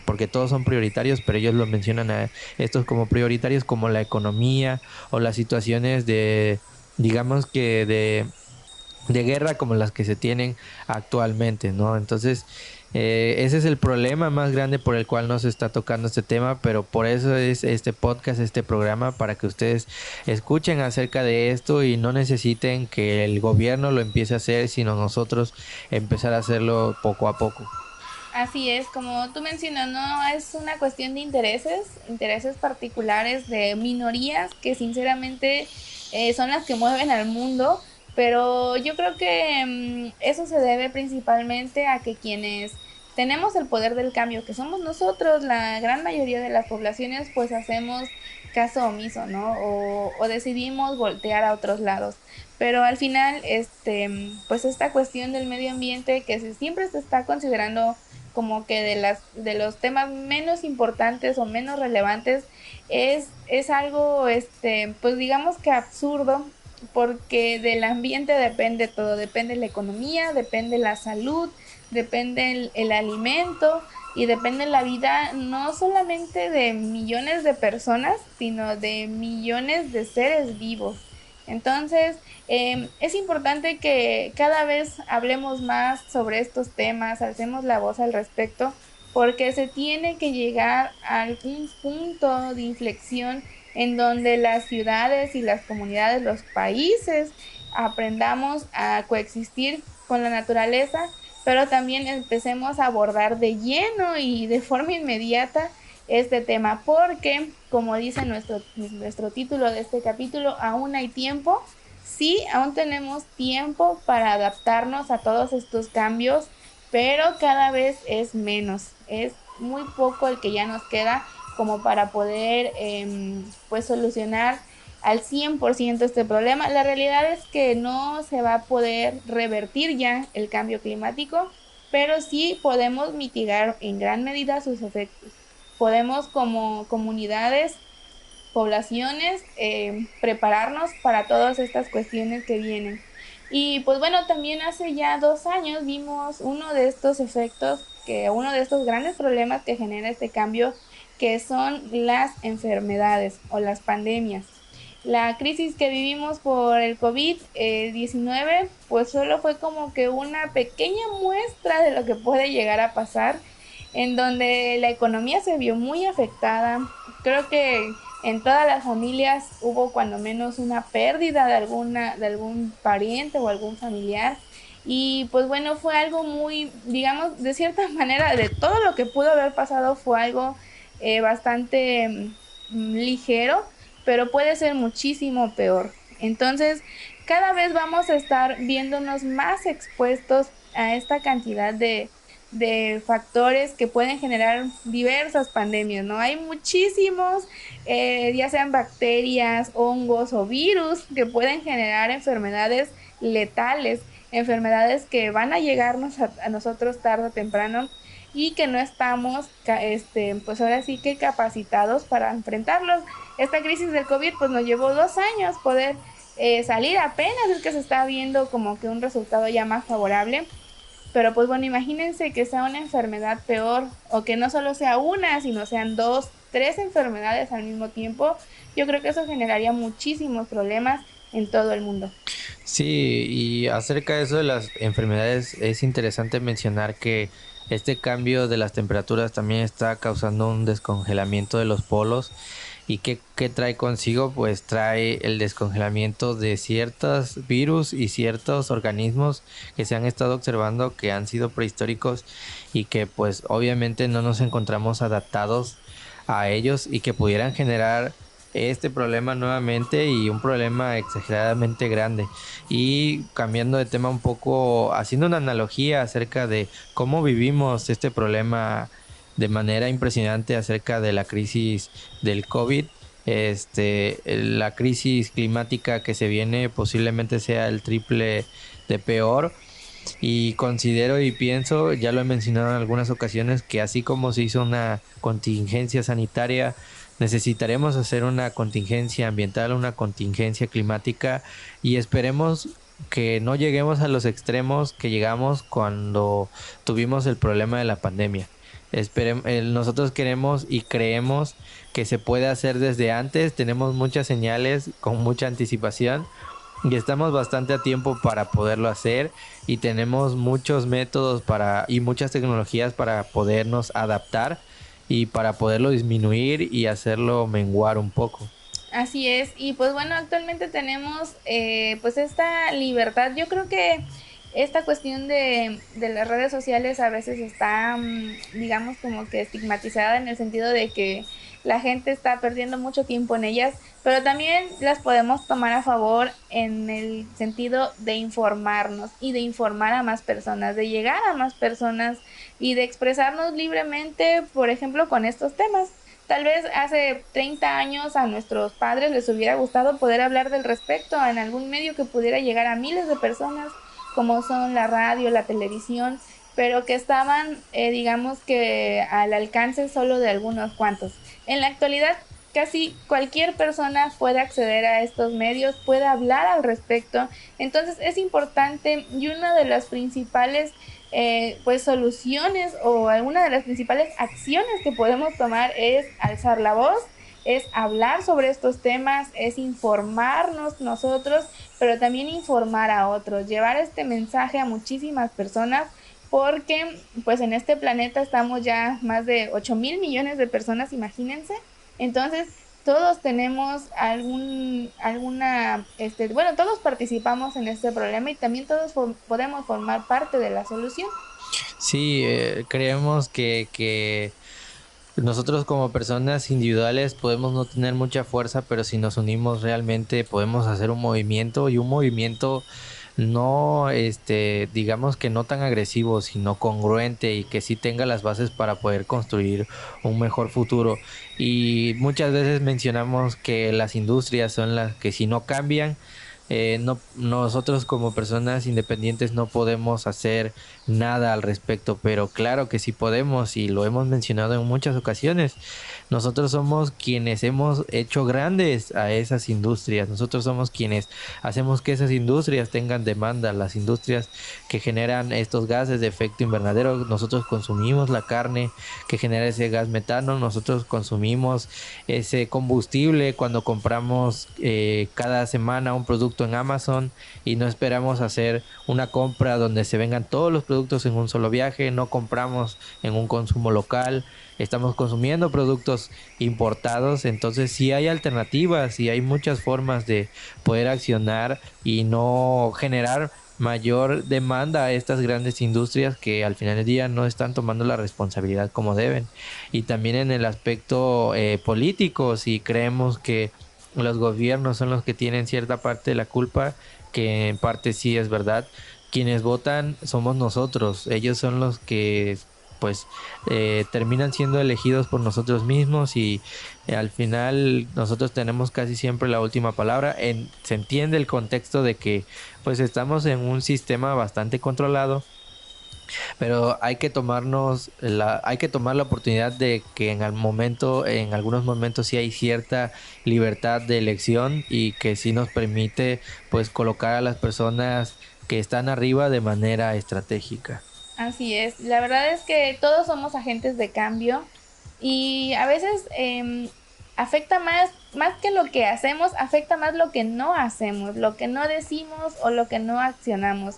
porque todos son prioritarios, pero ellos lo mencionan a estos como prioritarios, como la economía o las situaciones de, digamos que de guerra como las que se tienen actualmente, ¿no? Entonces, ese es el problema más grande por el cual no se está tocando este tema, pero por eso es este podcast, este programa, para que ustedes escuchen acerca de esto y no necesiten que el gobierno lo empiece a hacer, sino nosotros empezar a hacerlo poco a poco. Así es, como tú mencionas, no es una cuestión de intereses particulares de minorías que sinceramente son las que mueven al mundo, pero yo creo que eso se debe principalmente a que quienes tenemos el poder del cambio, que somos nosotros, la gran mayoría de las poblaciones, pues hacemos caso omiso, ¿no? O decidimos voltear a otros lados. Pero al final, pues esta cuestión del medio ambiente que siempre se está considerando como que de los temas menos importantes o menos relevantes es algo pues digamos que absurdo, porque del ambiente depende todo, depende la economía, depende la salud, depende el alimento y depende la vida no solamente de millones de personas, sino de millones de seres vivos. Entonces, es importante que cada vez hablemos más sobre estos temas, alcemos la voz al respecto, porque se tiene que llegar a algún punto de inflexión en donde las ciudades y las comunidades, los países, aprendamos a coexistir con la naturaleza, pero también empecemos a abordar de lleno y de forma inmediata este tema, porque como dice nuestro título de este capítulo, aún hay tiempo. Sí, aún tenemos tiempo para adaptarnos a todos estos cambios, pero cada vez es menos, es muy poco el que ya nos queda como para poder pues solucionar al 100% este problema. La realidad es que no se va a poder revertir ya el cambio climático, pero sí podemos mitigar en gran medida sus efectos. Podemos como comunidades, poblaciones, prepararnos para todas estas cuestiones que vienen. Y pues bueno, también hace ya 2 años vimos uno de estos efectos, uno de estos grandes problemas que genera este cambio, que son las enfermedades o las pandemias. La crisis que vivimos por el COVID-19 pues solo fue como que una pequeña muestra de lo que puede llegar a pasar, en donde la economía se vio muy afectada. Creo que en todas las familias hubo cuando menos una pérdida de algún pariente o algún familiar. Y pues bueno, fue algo muy, digamos, de cierta manera, de todo lo que pudo haber pasado fue algo bastante ligero, pero puede ser muchísimo peor. Entonces, cada vez vamos a estar viéndonos más expuestos a esta cantidad de factores que pueden generar diversas pandemias, ¿no? Hay muchísimos, ya sean bacterias, hongos o virus, que pueden generar enfermedades letales, enfermedades que van a llegarnos a nosotros tarde o temprano y que no estamos, pues ahora sí que capacitados para enfrentarlos. Esta crisis del COVID pues nos llevó 2 años poder salir, apenas es que se está viendo como que un resultado ya más favorable. Pero pues bueno, imagínense que sea una enfermedad peor, o que no solo sea una, sino sean 2, 3 enfermedades al mismo tiempo. Yo creo que eso generaría muchísimos problemas en todo el mundo. Sí, y acerca de eso de las enfermedades, es interesante mencionar que este cambio de las temperaturas también está causando un descongelamiento de los polos ¿Y qué trae consigo? Pues trae el descongelamiento de ciertos virus y ciertos organismos que se han estado observando que han sido prehistóricos y que pues obviamente no nos encontramos adaptados a ellos y que pudieran generar este problema nuevamente y un problema exageradamente grande. Y cambiando de tema un poco, haciendo una analogía acerca de cómo vivimos este problema de manera impresionante acerca de la crisis del COVID. La crisis climática que se viene posiblemente sea el triple de peor, y considero y pienso, ya lo he mencionado en algunas ocasiones, que así como se hizo una contingencia sanitaria, necesitaremos hacer una contingencia ambiental, una contingencia climática, y esperemos que no lleguemos a los extremos que llegamos cuando tuvimos el problema de la pandemia. Nosotros queremos y creemos que se puede hacer desde antes, tenemos muchas señales con mucha anticipación y estamos bastante a tiempo para poderlo hacer, y tenemos muchos métodos y muchas tecnologías para podernos adaptar y para poderlo disminuir y hacerlo menguar un poco. Así es, y pues bueno, actualmente tenemos pues esta libertad. Yo creo que esta cuestión de las redes sociales a veces está, digamos, como que estigmatizada en el sentido de que la gente está perdiendo mucho tiempo en ellas, pero también las podemos tomar a favor en el sentido de informarnos y de informar a más personas, de llegar a más personas y de expresarnos libremente, por ejemplo, con estos temas. Tal vez hace 30 años a nuestros padres les hubiera gustado poder hablar del respecto en algún medio que pudiera llegar a miles de personas, como son la radio, la televisión, pero que estaban, digamos que al alcance solo de algunos cuantos. En la actualidad, casi cualquier persona puede acceder a estos medios, puede hablar al respecto. Entonces es importante, y una de las principales pues soluciones o alguna de las principales acciones que podemos tomar es alzar la voz, es hablar sobre estos temas, es informarnos nosotros, pero también informar a otros, llevar este mensaje a muchísimas personas, porque pues en este planeta estamos ya más de 8.000 millones de personas, imagínense. Entonces todos tenemos bueno, todos participamos en este problema y también todos podemos formar parte de la solución. Sí, creemos que nosotros como personas individuales podemos no tener mucha fuerza, pero si nos unimos realmente podemos hacer un movimiento, y un movimiento no, digamos que no tan agresivo, sino congruente, y que sí tenga las bases para poder construir un mejor futuro. Y muchas veces mencionamos que las industrias son las que si no cambian, no, nosotros como personas independientes no podemos hacer nada al respecto, pero claro que sí podemos, y lo hemos mencionado en muchas ocasiones. Nosotros somos quienes hemos hecho grandes a esas industrias, nosotros somos quienes hacemos que esas industrias tengan demanda, las industrias que generan estos gases de efecto invernadero. Nosotros consumimos la carne que genera ese gas metano, nosotros consumimos ese combustible cuando compramos cada semana un producto en Amazon, y no esperamos hacer una compra donde se vengan todos los productos en un solo viaje, no compramos en un consumo local, estamos consumiendo productos importados. Entonces sí hay alternativas y hay muchas formas de poder accionar y no generar mayor demanda a estas grandes industrias que al final del día no están tomando la responsabilidad como deben. Y también en el aspecto político, si creemos que los gobiernos son los que tienen cierta parte de la culpa, que en parte sí es verdad. Quienes votan somos nosotros, ellos son los que pues terminan siendo elegidos por nosotros mismos, y al final nosotros tenemos casi siempre la última palabra. Se entiende el contexto de que pues estamos en un sistema bastante controlado, pero hay que tomar la oportunidad de que en algunos momentos sí hay cierta libertad de elección, y que sí nos permite pues colocar a las personas que están arriba de manera estratégica. Así es, la verdad es que todos somos agentes de cambio y a veces afecta más que lo que hacemos, afecta más lo que no hacemos, lo que no decimos o lo que no accionamos.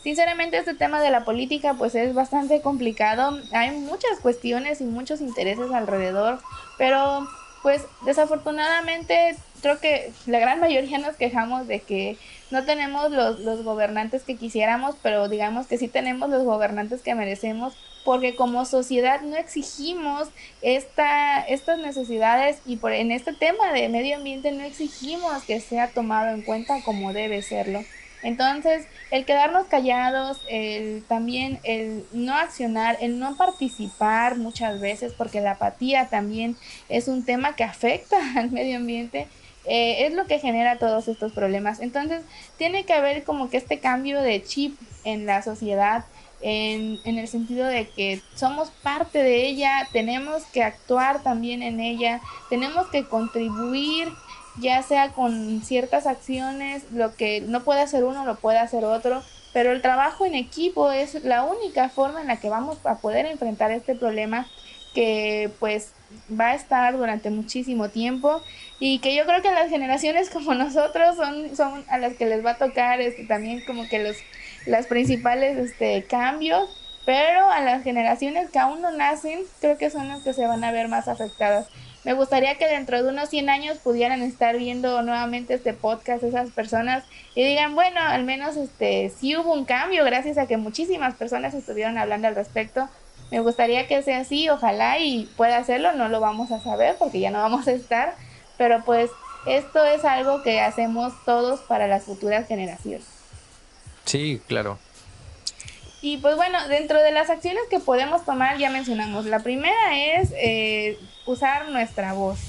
Sinceramente, este tema de la política pues es bastante complicado, hay muchas cuestiones y muchos intereses alrededor, pero pues desafortunadamente creo que la gran mayoría nos quejamos de que no tenemos los gobernantes que quisiéramos, pero digamos que sí tenemos los gobernantes que merecemos, porque como sociedad no exigimos estas necesidades y en este tema de medio ambiente no exigimos que sea tomado en cuenta como debe serlo. Entonces, el quedarnos callados, también el no accionar, el no participar muchas veces, porque la apatía también es un tema que afecta al medio ambiente, es lo que genera todos estos problemas. Entonces, tiene que haber como que este cambio de chip en la sociedad, en el sentido de que somos parte de ella, tenemos que actuar también en ella, tenemos que contribuir, ya sea con ciertas acciones, lo que no puede hacer uno lo puede hacer otro, pero el trabajo en equipo es la única forma en la que vamos a poder enfrentar este problema que pues va a estar durante muchísimo tiempo y que yo creo que las generaciones como nosotros son a las que les va a tocar también como que las principales cambios, pero a las generaciones que aún no nacen creo que son las que se van a ver más afectadas. Me gustaría que dentro de unos 100 años pudieran estar viendo nuevamente este podcast esas personas y digan, bueno, al menos sí hubo un cambio gracias a que muchísimas personas estuvieron hablando al respecto. Me gustaría que sea así, ojalá y pueda hacerlo, no lo vamos a saber porque ya no vamos a estar, pero pues esto es algo que hacemos todos para las futuras generaciones. Sí, claro. Y pues bueno, dentro de las acciones que podemos tomar ya mencionamos, la primera es usar nuestra voz,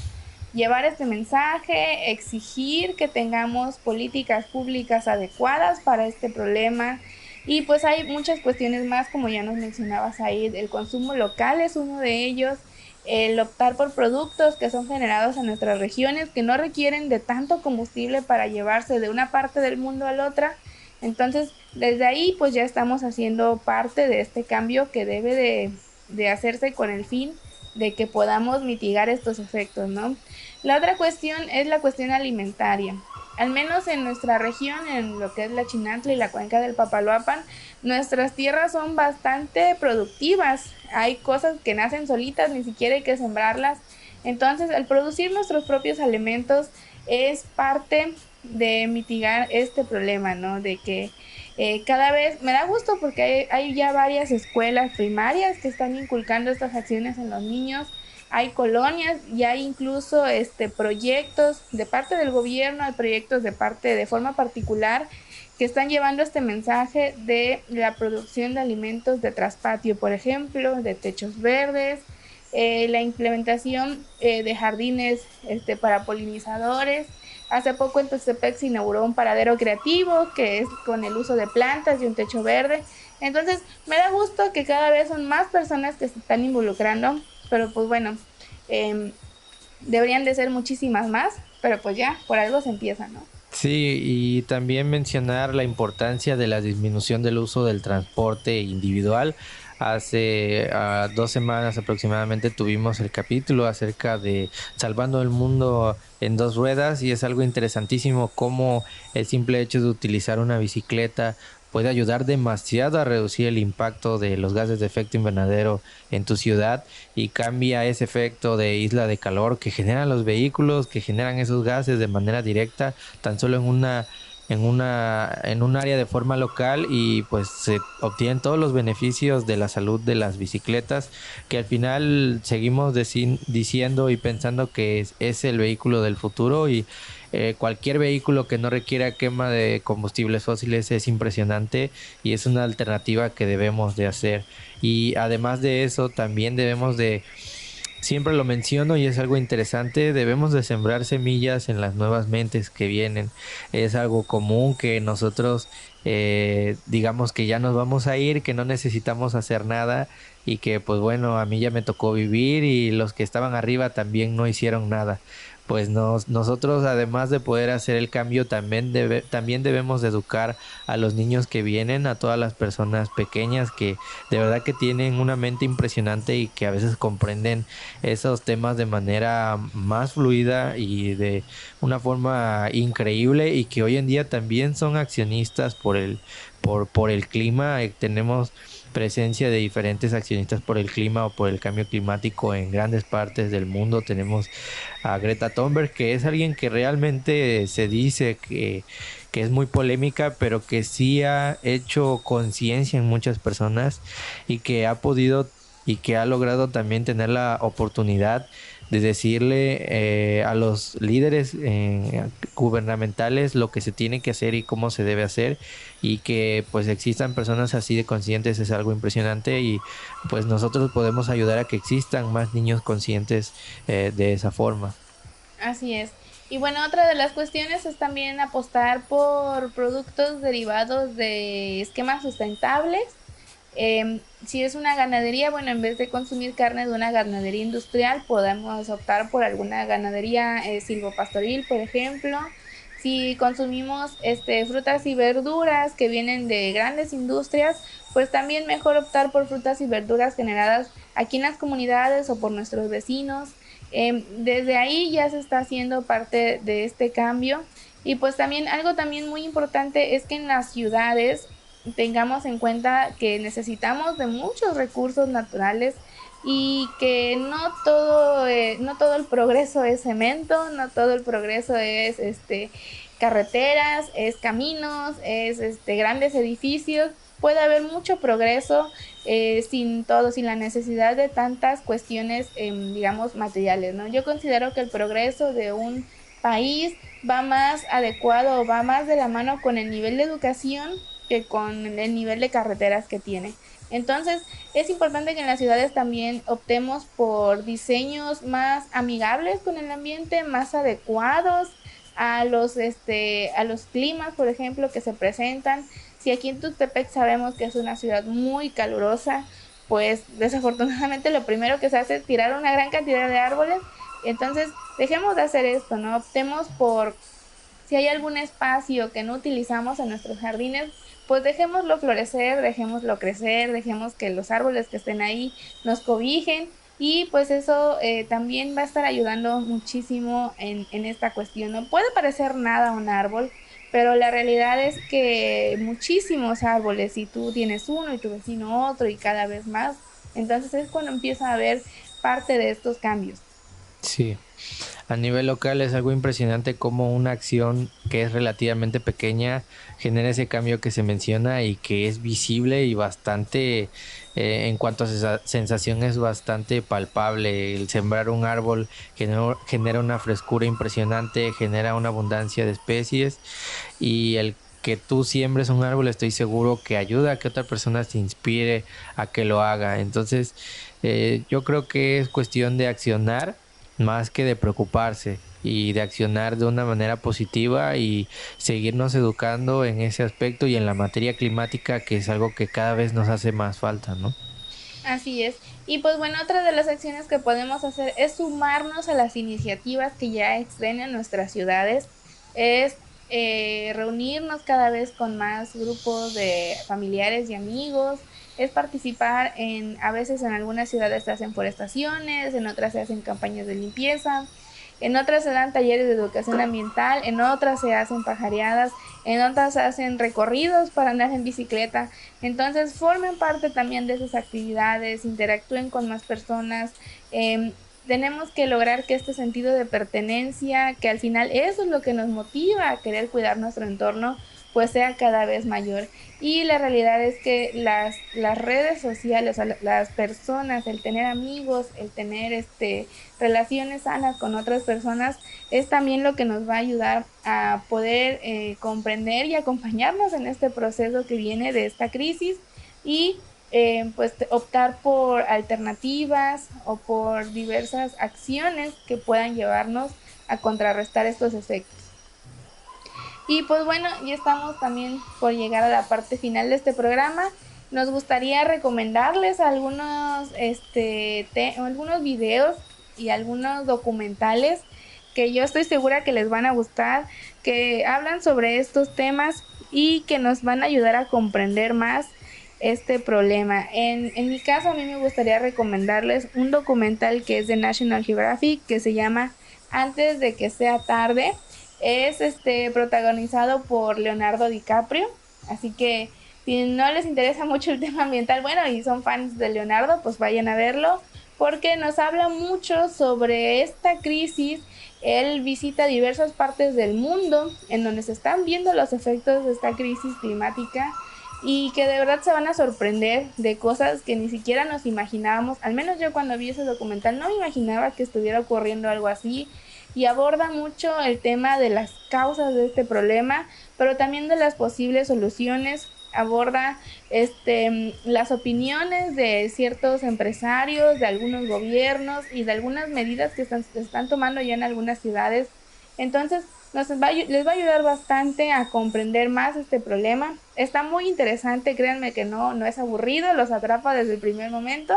llevar este mensaje, exigir que tengamos políticas públicas adecuadas para este problema. Y pues hay muchas cuestiones más, como ya nos mencionabas ahí, el consumo local es uno de ellos, el optar por productos que son generados en nuestras regiones, que no requieren de tanto combustible para llevarse de una parte del mundo a la otra. Entonces, desde ahí pues ya estamos haciendo parte de este cambio que debe de hacerse con el fin de que podamos mitigar estos efectos, ¿no? La otra cuestión es la cuestión alimentaria. Al menos en nuestra región, en lo que es la Chinantla y la cuenca del Papaloapan, nuestras tierras son bastante productivas. Hay cosas que nacen solitas, ni siquiera hay que sembrarlas. Entonces, al producir nuestros propios alimentos es parte de mitigar este problema, ¿no? De que cada vez me da gusto porque hay ya varias escuelas primarias que están inculcando estas acciones en los niños. Hay colonias y hay incluso proyectos de parte del gobierno, hay proyectos de parte de forma particular que están llevando este mensaje de la producción de alimentos de traspatio, por ejemplo, de techos verdes, la implementación de jardines para polinizadores. Hace poco en Tuxtepec se inauguró un paradero creativo que es con el uso de plantas y un techo verde. Entonces me da gusto que cada vez son más personas que se están involucrando, pero pues bueno, deberían de ser muchísimas más, pero pues ya, por algo se empieza, ¿no? Sí, y también mencionar la importancia de la disminución del uso del transporte individual. Hace 2 semanas aproximadamente tuvimos el capítulo acerca de Salvando el Mundo en dos ruedas y es algo interesantísimo cómo el simple hecho de utilizar una bicicleta puede ayudar demasiado a reducir el impacto de los gases de efecto invernadero en tu ciudad y cambia ese efecto de isla de calor que generan los vehículos, que generan esos gases de manera directa tan solo en un área de forma local y pues se obtienen todos los beneficios de la salud de las bicicletas que al final seguimos diciendo y pensando que es el vehículo del futuro y cualquier vehículo que no requiera quema de combustibles fósiles es impresionante y es una alternativa que debemos de hacer y además de eso también debemos de. Siempre lo menciono y es algo interesante, debemos de sembrar semillas en las nuevas mentes que vienen. Es algo común que nosotros digamos que ya nos vamos a ir, que no necesitamos hacer nada y que pues bueno, a mí ya me tocó vivir y los que estaban arriba también no hicieron nada. Pues nosotros además de poder hacer el cambio también debemos de educar a los niños que vienen, a todas las personas pequeñas que de verdad que tienen una mente impresionante y que a veces comprenden esos temas de manera más fluida y de una forma increíble y que hoy en día también son accionistas por el clima. Tenemos presencia de diferentes accionistas por el clima o por el cambio climático en grandes partes del mundo. Tenemos a Greta Thunberg, que es alguien que realmente se dice que es muy polémica, pero que sí ha hecho conciencia en muchas personas y que ha podido y que ha logrado también tener la oportunidad de decirle a los líderes gubernamentales lo que se tiene que hacer y cómo se debe hacer, y que pues existan personas así de conscientes es algo impresionante, y pues nosotros podemos ayudar a que existan más niños conscientes de esa forma. Así es. Y bueno, otra de las cuestiones es también apostar por productos derivados de esquemas sustentables. Si es una ganadería, bueno, en vez de consumir carne de una ganadería industrial, podemos optar por alguna ganadería silvopastoril, por ejemplo. Si consumimos frutas y verduras que vienen de grandes industrias, pues también mejor optar por frutas y verduras generadas aquí en las comunidades o por nuestros vecinos. Desde ahí ya se está haciendo parte de este cambio. Y pues también algo también muy importante es que en las ciudades tengamos en cuenta que necesitamos de muchos recursos naturales y que no todo el progreso es cemento, no todo el progreso es carreteras, es caminos, es grandes edificios. Puede haber mucho progreso sin la necesidad de tantas cuestiones, digamos, materiales, ¿no? Yo considero que el progreso de un país va más adecuado, va más de la mano con el nivel de educación que con el nivel de carreteras que tiene. Entonces, es importante que en las ciudades también optemos por diseños más amigables con el ambiente, más adecuados a los climas, por ejemplo, que se presentan. Si aquí en Tuxtepec sabemos que es una ciudad muy calurosa, pues desafortunadamente lo primero que se hace es tirar una gran cantidad de árboles. Entonces, dejemos de hacer esto, ¿no? Optemos por, si hay algún espacio que no utilizamos en nuestros jardines, pues dejémoslo florecer, dejémoslo crecer, dejemos que los árboles que estén ahí nos cobijen, y pues eso también va a estar ayudando muchísimo en esta cuestión. No puede parecer nada un árbol, pero la realidad es que muchísimos árboles, si tú tienes uno y tu vecino otro y cada vez más, entonces es cuando empieza a haber parte de estos cambios. Sí. A nivel local es algo impresionante cómo una acción que es relativamente pequeña genera ese cambio que se menciona y que es visible y bastante, en cuanto a sensación, es bastante palpable. El sembrar un árbol genera una frescura impresionante, genera una abundancia de especies, y el que tú siembres un árbol estoy seguro que ayuda a que otra persona se inspire a que lo haga. Entonces, yo creo que es cuestión de accionar más que de preocuparse, y de accionar de una manera positiva y seguirnos educando en ese aspecto y en la materia climática, que es algo que cada vez nos hace más falta, ¿no? Así es. Y pues bueno, otra de las acciones que podemos hacer es sumarnos a las iniciativas que ya existen en nuestras ciudades, es reunirnos cada vez con más grupos de familiares y amigos, es participar a veces en algunas ciudades se hacen forestaciones, en otras se hacen campañas de limpieza, en otras se dan talleres de educación ambiental, en otras se hacen pajareadas, en otras se hacen recorridos para andar en bicicleta. Entonces formen parte también de esas actividades, interactúen con más personas. Tenemos que lograr que este sentido de pertenencia, que al final eso es lo que nos motiva a querer cuidar nuestro entorno, pues sea cada vez mayor. Y la realidad es que las redes sociales, o las personas, el tener amigos, el tener relaciones sanas con otras personas, es también lo que nos va a ayudar a poder comprender y acompañarnos en este proceso que viene de esta crisis, y pues optar por alternativas o por diversas acciones que puedan llevarnos a contrarrestar estos efectos. Y pues bueno, ya estamos también por llegar a la parte final de este programa. Nos gustaría recomendarles algunos videos y algunos documentales que yo estoy segura que les van a gustar, que hablan sobre estos temas y que nos van a ayudar a comprender más este problema. En mi caso, a mí me gustaría recomendarles un documental que es de National Geographic, que se llama Antes de que sea tarde. Es protagonizado por Leonardo DiCaprio, así que Si no les interesa mucho el tema ambiental, bueno, y son fans de Leonardo, pues vayan a verlo, porque nos habla mucho sobre esta crisis. Él visita diversas partes del mundo en donde se están viendo los efectos de esta crisis climática y que de verdad se van a sorprender de cosas que ni siquiera nos imaginábamos. Al menos yo cuando vi ese documental no me imaginaba que estuviera ocurriendo algo así, y aborda mucho el tema de las causas de este problema, pero también de las posibles soluciones. Aborda las opiniones de ciertos empresarios, de algunos gobiernos y de algunas medidas que se están tomando ya en algunas ciudades. Entonces, les va a ayudar bastante a comprender más este problema. Está muy interesante, créanme que no es aburrido, los atrapa desde el primer momento.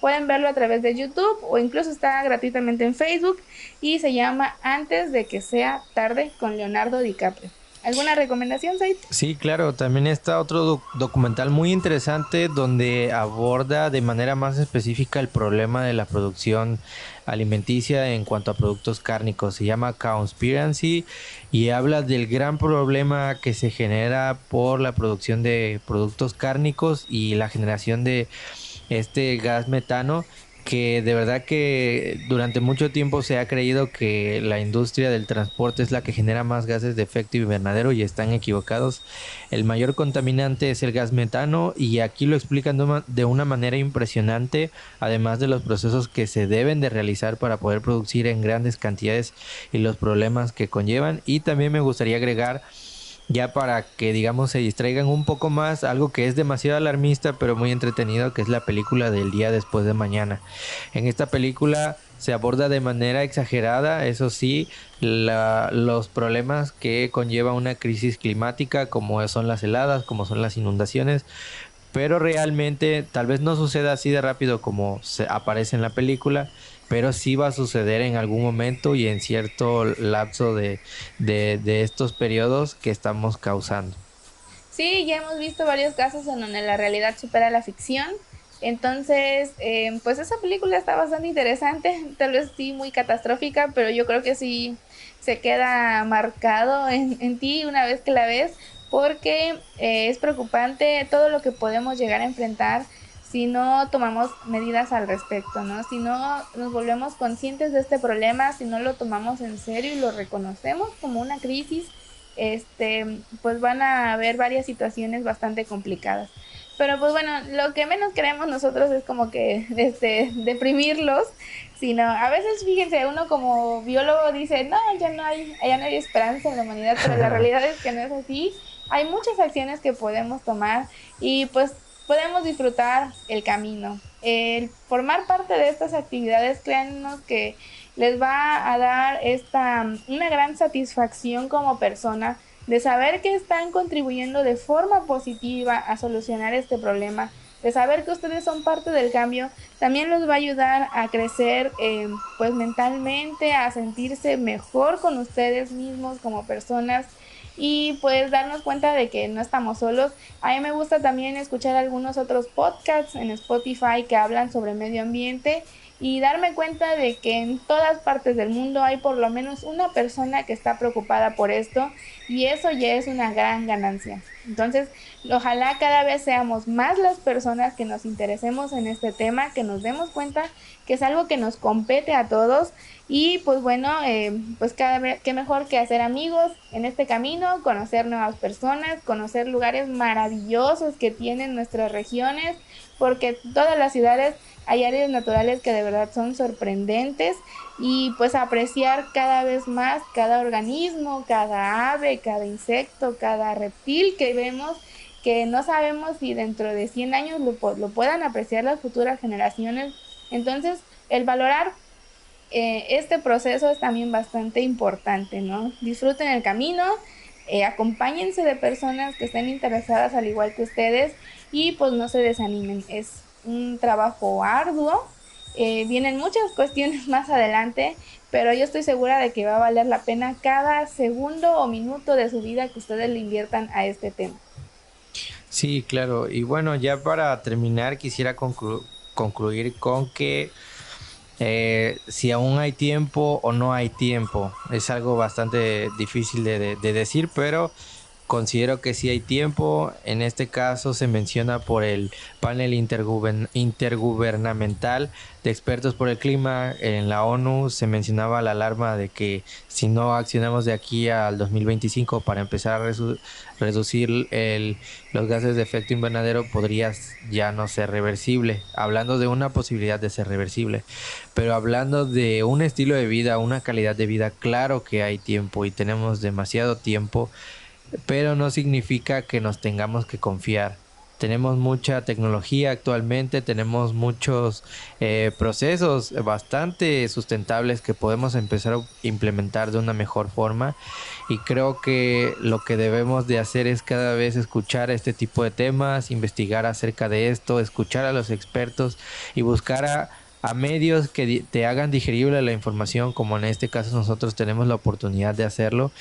Pueden verlo a través de YouTube o incluso está gratuitamente en Facebook y se llama Antes de que sea tarde con Leonardo DiCaprio. ¿Alguna recomendación, Said? Sí, claro, también está otro documental muy interesante donde aborda de manera más específica el problema de la producción alimenticia en cuanto a productos cárnicos. Se llama Cowspiracy y habla del gran problema que se genera por la producción de productos cárnicos y la generación de este gas metano, que de verdad que durante mucho tiempo se ha creído que la industria del transporte es la que genera más gases de efecto invernadero, y están equivocados. El mayor contaminante es el gas metano, y aquí lo explican de una manera impresionante, además de los procesos que se deben de realizar para poder producir en grandes cantidades y los problemas que conllevan. Y también me gustaría agregar, ya para que digamos se distraigan un poco más, algo que es demasiado alarmista pero muy entretenido, que es la película del día después de mañana. En esta película se aborda de manera exagerada, eso sí, los problemas que conlleva una crisis climática, como son las heladas, como son las inundaciones, pero realmente tal vez no suceda así de rápido como se aparece en la película, pero sí va a suceder en algún momento y en cierto lapso de estos periodos que estamos causando. Sí, ya hemos visto varios casos en donde la realidad supera la ficción. Entonces, pues esa película está bastante interesante, tal vez sí muy catastrófica, pero yo creo que sí se queda marcado en ti una vez que la ves, porque es preocupante todo lo que podemos llegar a enfrentar si no tomamos medidas al respecto, ¿no? Si no nos volvemos conscientes de este problema, si no lo tomamos en serio y lo reconocemos como una crisis, pues van a haber varias situaciones bastante complicadas. Pero pues bueno, lo que menos queremos nosotros es como que deprimirlos, sino a veces fíjense, uno como biólogo dice, no, ya no hay esperanza en la humanidad, pero la realidad es que no es así. Hay muchas acciones que podemos tomar y pues podemos disfrutar el camino. El formar parte de estas actividades, créanos que les va a dar una gran satisfacción como persona de saber que están contribuyendo de forma positiva a solucionar este problema, de saber que ustedes son parte del cambio. También los va a ayudar a crecer pues mentalmente, a sentirse mejor con ustedes mismos como personas y pues darnos cuenta de que no estamos solos. A mí me gusta también escuchar algunos otros podcasts en Spotify que hablan sobre medio ambiente y darme cuenta de que en todas partes del mundo hay por lo menos una persona que está preocupada por esto, y eso ya es una gran ganancia. Entonces, ojalá cada vez seamos más las personas que nos interesemos en este tema, que nos demos cuenta que es algo que nos compete a todos. Y pues bueno, pues cada vez, qué mejor que hacer amigos en este camino, conocer nuevas personas, conocer lugares maravillosos que tienen nuestras regiones, porque todas las ciudades hay áreas naturales que de verdad son sorprendentes, y pues apreciar cada vez más cada organismo, cada ave, cada insecto, cada reptil que vemos, que no sabemos si dentro de 100 años lo puedan apreciar las futuras generaciones. Entonces, el valorar este proceso es también bastante importante, ¿no? Disfruten el camino, acompáñense de personas que estén interesadas al igual que ustedes y pues no se desanimen. Es un trabajo arduo, vienen muchas cuestiones más adelante, pero yo estoy segura de que va a valer la pena cada segundo o minuto de su vida que ustedes le inviertan a este tema. Sí, claro. Y bueno, ya para terminar, quisiera concluir con que si aún hay tiempo o no hay tiempo, es algo bastante difícil de decir, pero considero que sí hay tiempo. En este caso se menciona por el panel intergubernamental de expertos por el clima en la ONU. Se mencionaba la alarma de que si no accionamos de aquí al 2025 para empezar a reducir los gases de efecto invernadero, podría ya no ser reversible, hablando de una posibilidad de ser reversible. Pero hablando de un estilo de vida, una calidad de vida, claro que hay tiempo y tenemos demasiado tiempo, pero no significa que nos tengamos que confiar. Tenemos mucha tecnología actualmente, tenemos muchos procesos bastante sustentables que podemos empezar a implementar de una mejor forma, y creo que lo que debemos de hacer es cada vez escuchar este tipo de temas, investigar acerca de esto, escuchar a los expertos y buscar a medios que te hagan digerible la información, como en este caso nosotros tenemos la oportunidad de hacerlo,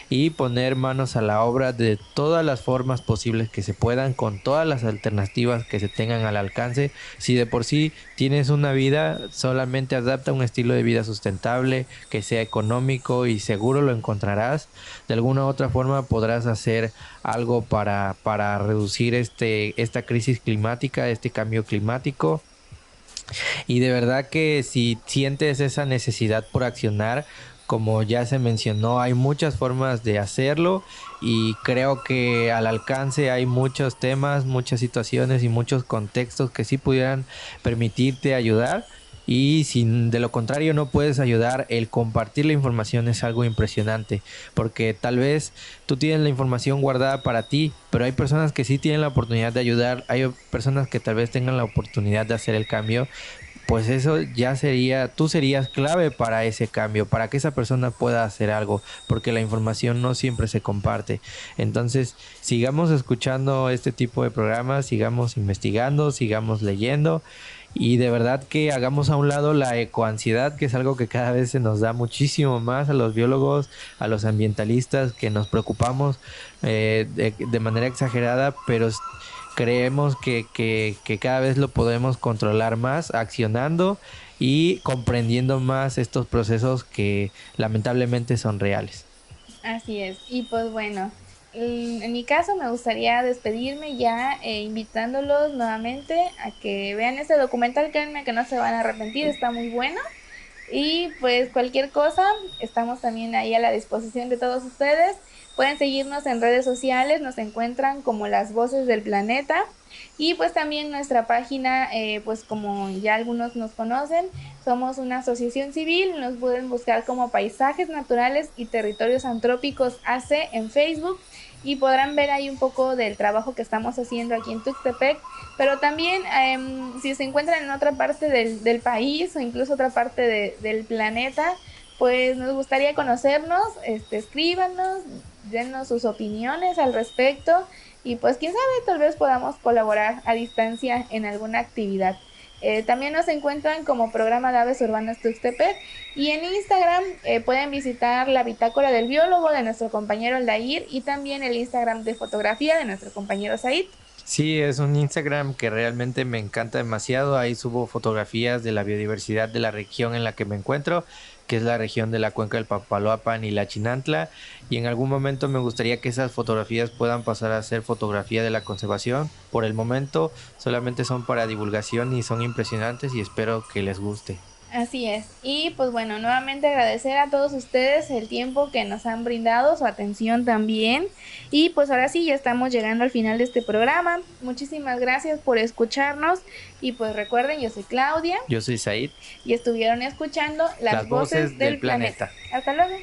y poner manos a la obra de todas las formas posibles que se puedan, con todas las alternativas que se tengan al alcance. Si de por sí tienes una vida, solamente adapta un estilo de vida sustentable, que sea económico y seguro, lo encontrarás. De alguna u otra forma podrás hacer algo para reducir esta crisis climática, este cambio climático. Y de verdad que si sientes esa necesidad por accionar, como ya se mencionó, hay muchas formas de hacerlo, y creo que al alcance hay muchos temas, muchas situaciones y muchos contextos que sí pudieran permitirte ayudar. Y si de lo contrario no puedes ayudar, el compartir la información es algo impresionante, porque tal vez tú tienes la información guardada para ti, pero hay personas que sí tienen la oportunidad de ayudar, hay personas que tal vez tengan la oportunidad de hacer el cambio. Pues eso ya sería, tú serías clave para ese cambio, para que esa persona pueda hacer algo, porque la información no siempre se comparte. Entonces, sigamos escuchando este tipo de programas, sigamos investigando, sigamos leyendo, y de verdad que hagamos a un lado la ecoansiedad, que es algo que cada vez se nos da muchísimo más a los biólogos, a los ambientalistas, que nos preocupamos de manera exagerada, pero creemos que cada vez lo podemos controlar más accionando y comprendiendo más estos procesos que lamentablemente son reales. Así es. Y pues bueno, en mi caso me gustaría despedirme ya invitándolos nuevamente a que vean este documental. Créanme que no se van a arrepentir, está muy bueno. Y pues cualquier cosa, estamos también ahí a la disposición de todos ustedes. Pueden seguirnos en redes sociales, nos encuentran como Las Voces del Planeta. Y pues también nuestra página, pues como ya algunos nos conocen, somos una asociación civil, nos pueden buscar como Paisajes Naturales y Territorios Antrópicos AC en Facebook, y podrán ver ahí un poco del trabajo que estamos haciendo aquí en Tuxtepec. Pero también si se encuentran en otra parte del país o incluso otra parte del planeta, pues nos gustaría conocernos, escríbanos, denos sus opiniones al respecto, y pues quién sabe, tal vez podamos colaborar a distancia en alguna actividad. También nos encuentran como Programa de Aves Urbanas Tuxtepec, y en Instagram pueden visitar la bitácora del biólogo de nuestro compañero Aldair, y también el Instagram de fotografía de nuestro compañero Said. Sí, es un Instagram que realmente me encanta demasiado. Ahí subo fotografías de la biodiversidad de la región en la que me encuentro, que es la región de la cuenca del Papaloapan y la Chinantla. Y en algún momento me gustaría que esas fotografías puedan pasar a ser fotografía de la conservación. Por el momento solamente son para divulgación y son impresionantes, y espero que les guste. Así es. Y pues bueno, nuevamente agradecer a todos ustedes el tiempo que nos han brindado, su atención también. Y pues ahora sí, ya estamos llegando al final de este programa. Muchísimas gracias por escucharnos. Y pues recuerden, yo soy Claudia. Yo soy Said. Y estuvieron escuchando Las Voces del Planeta. Hasta luego.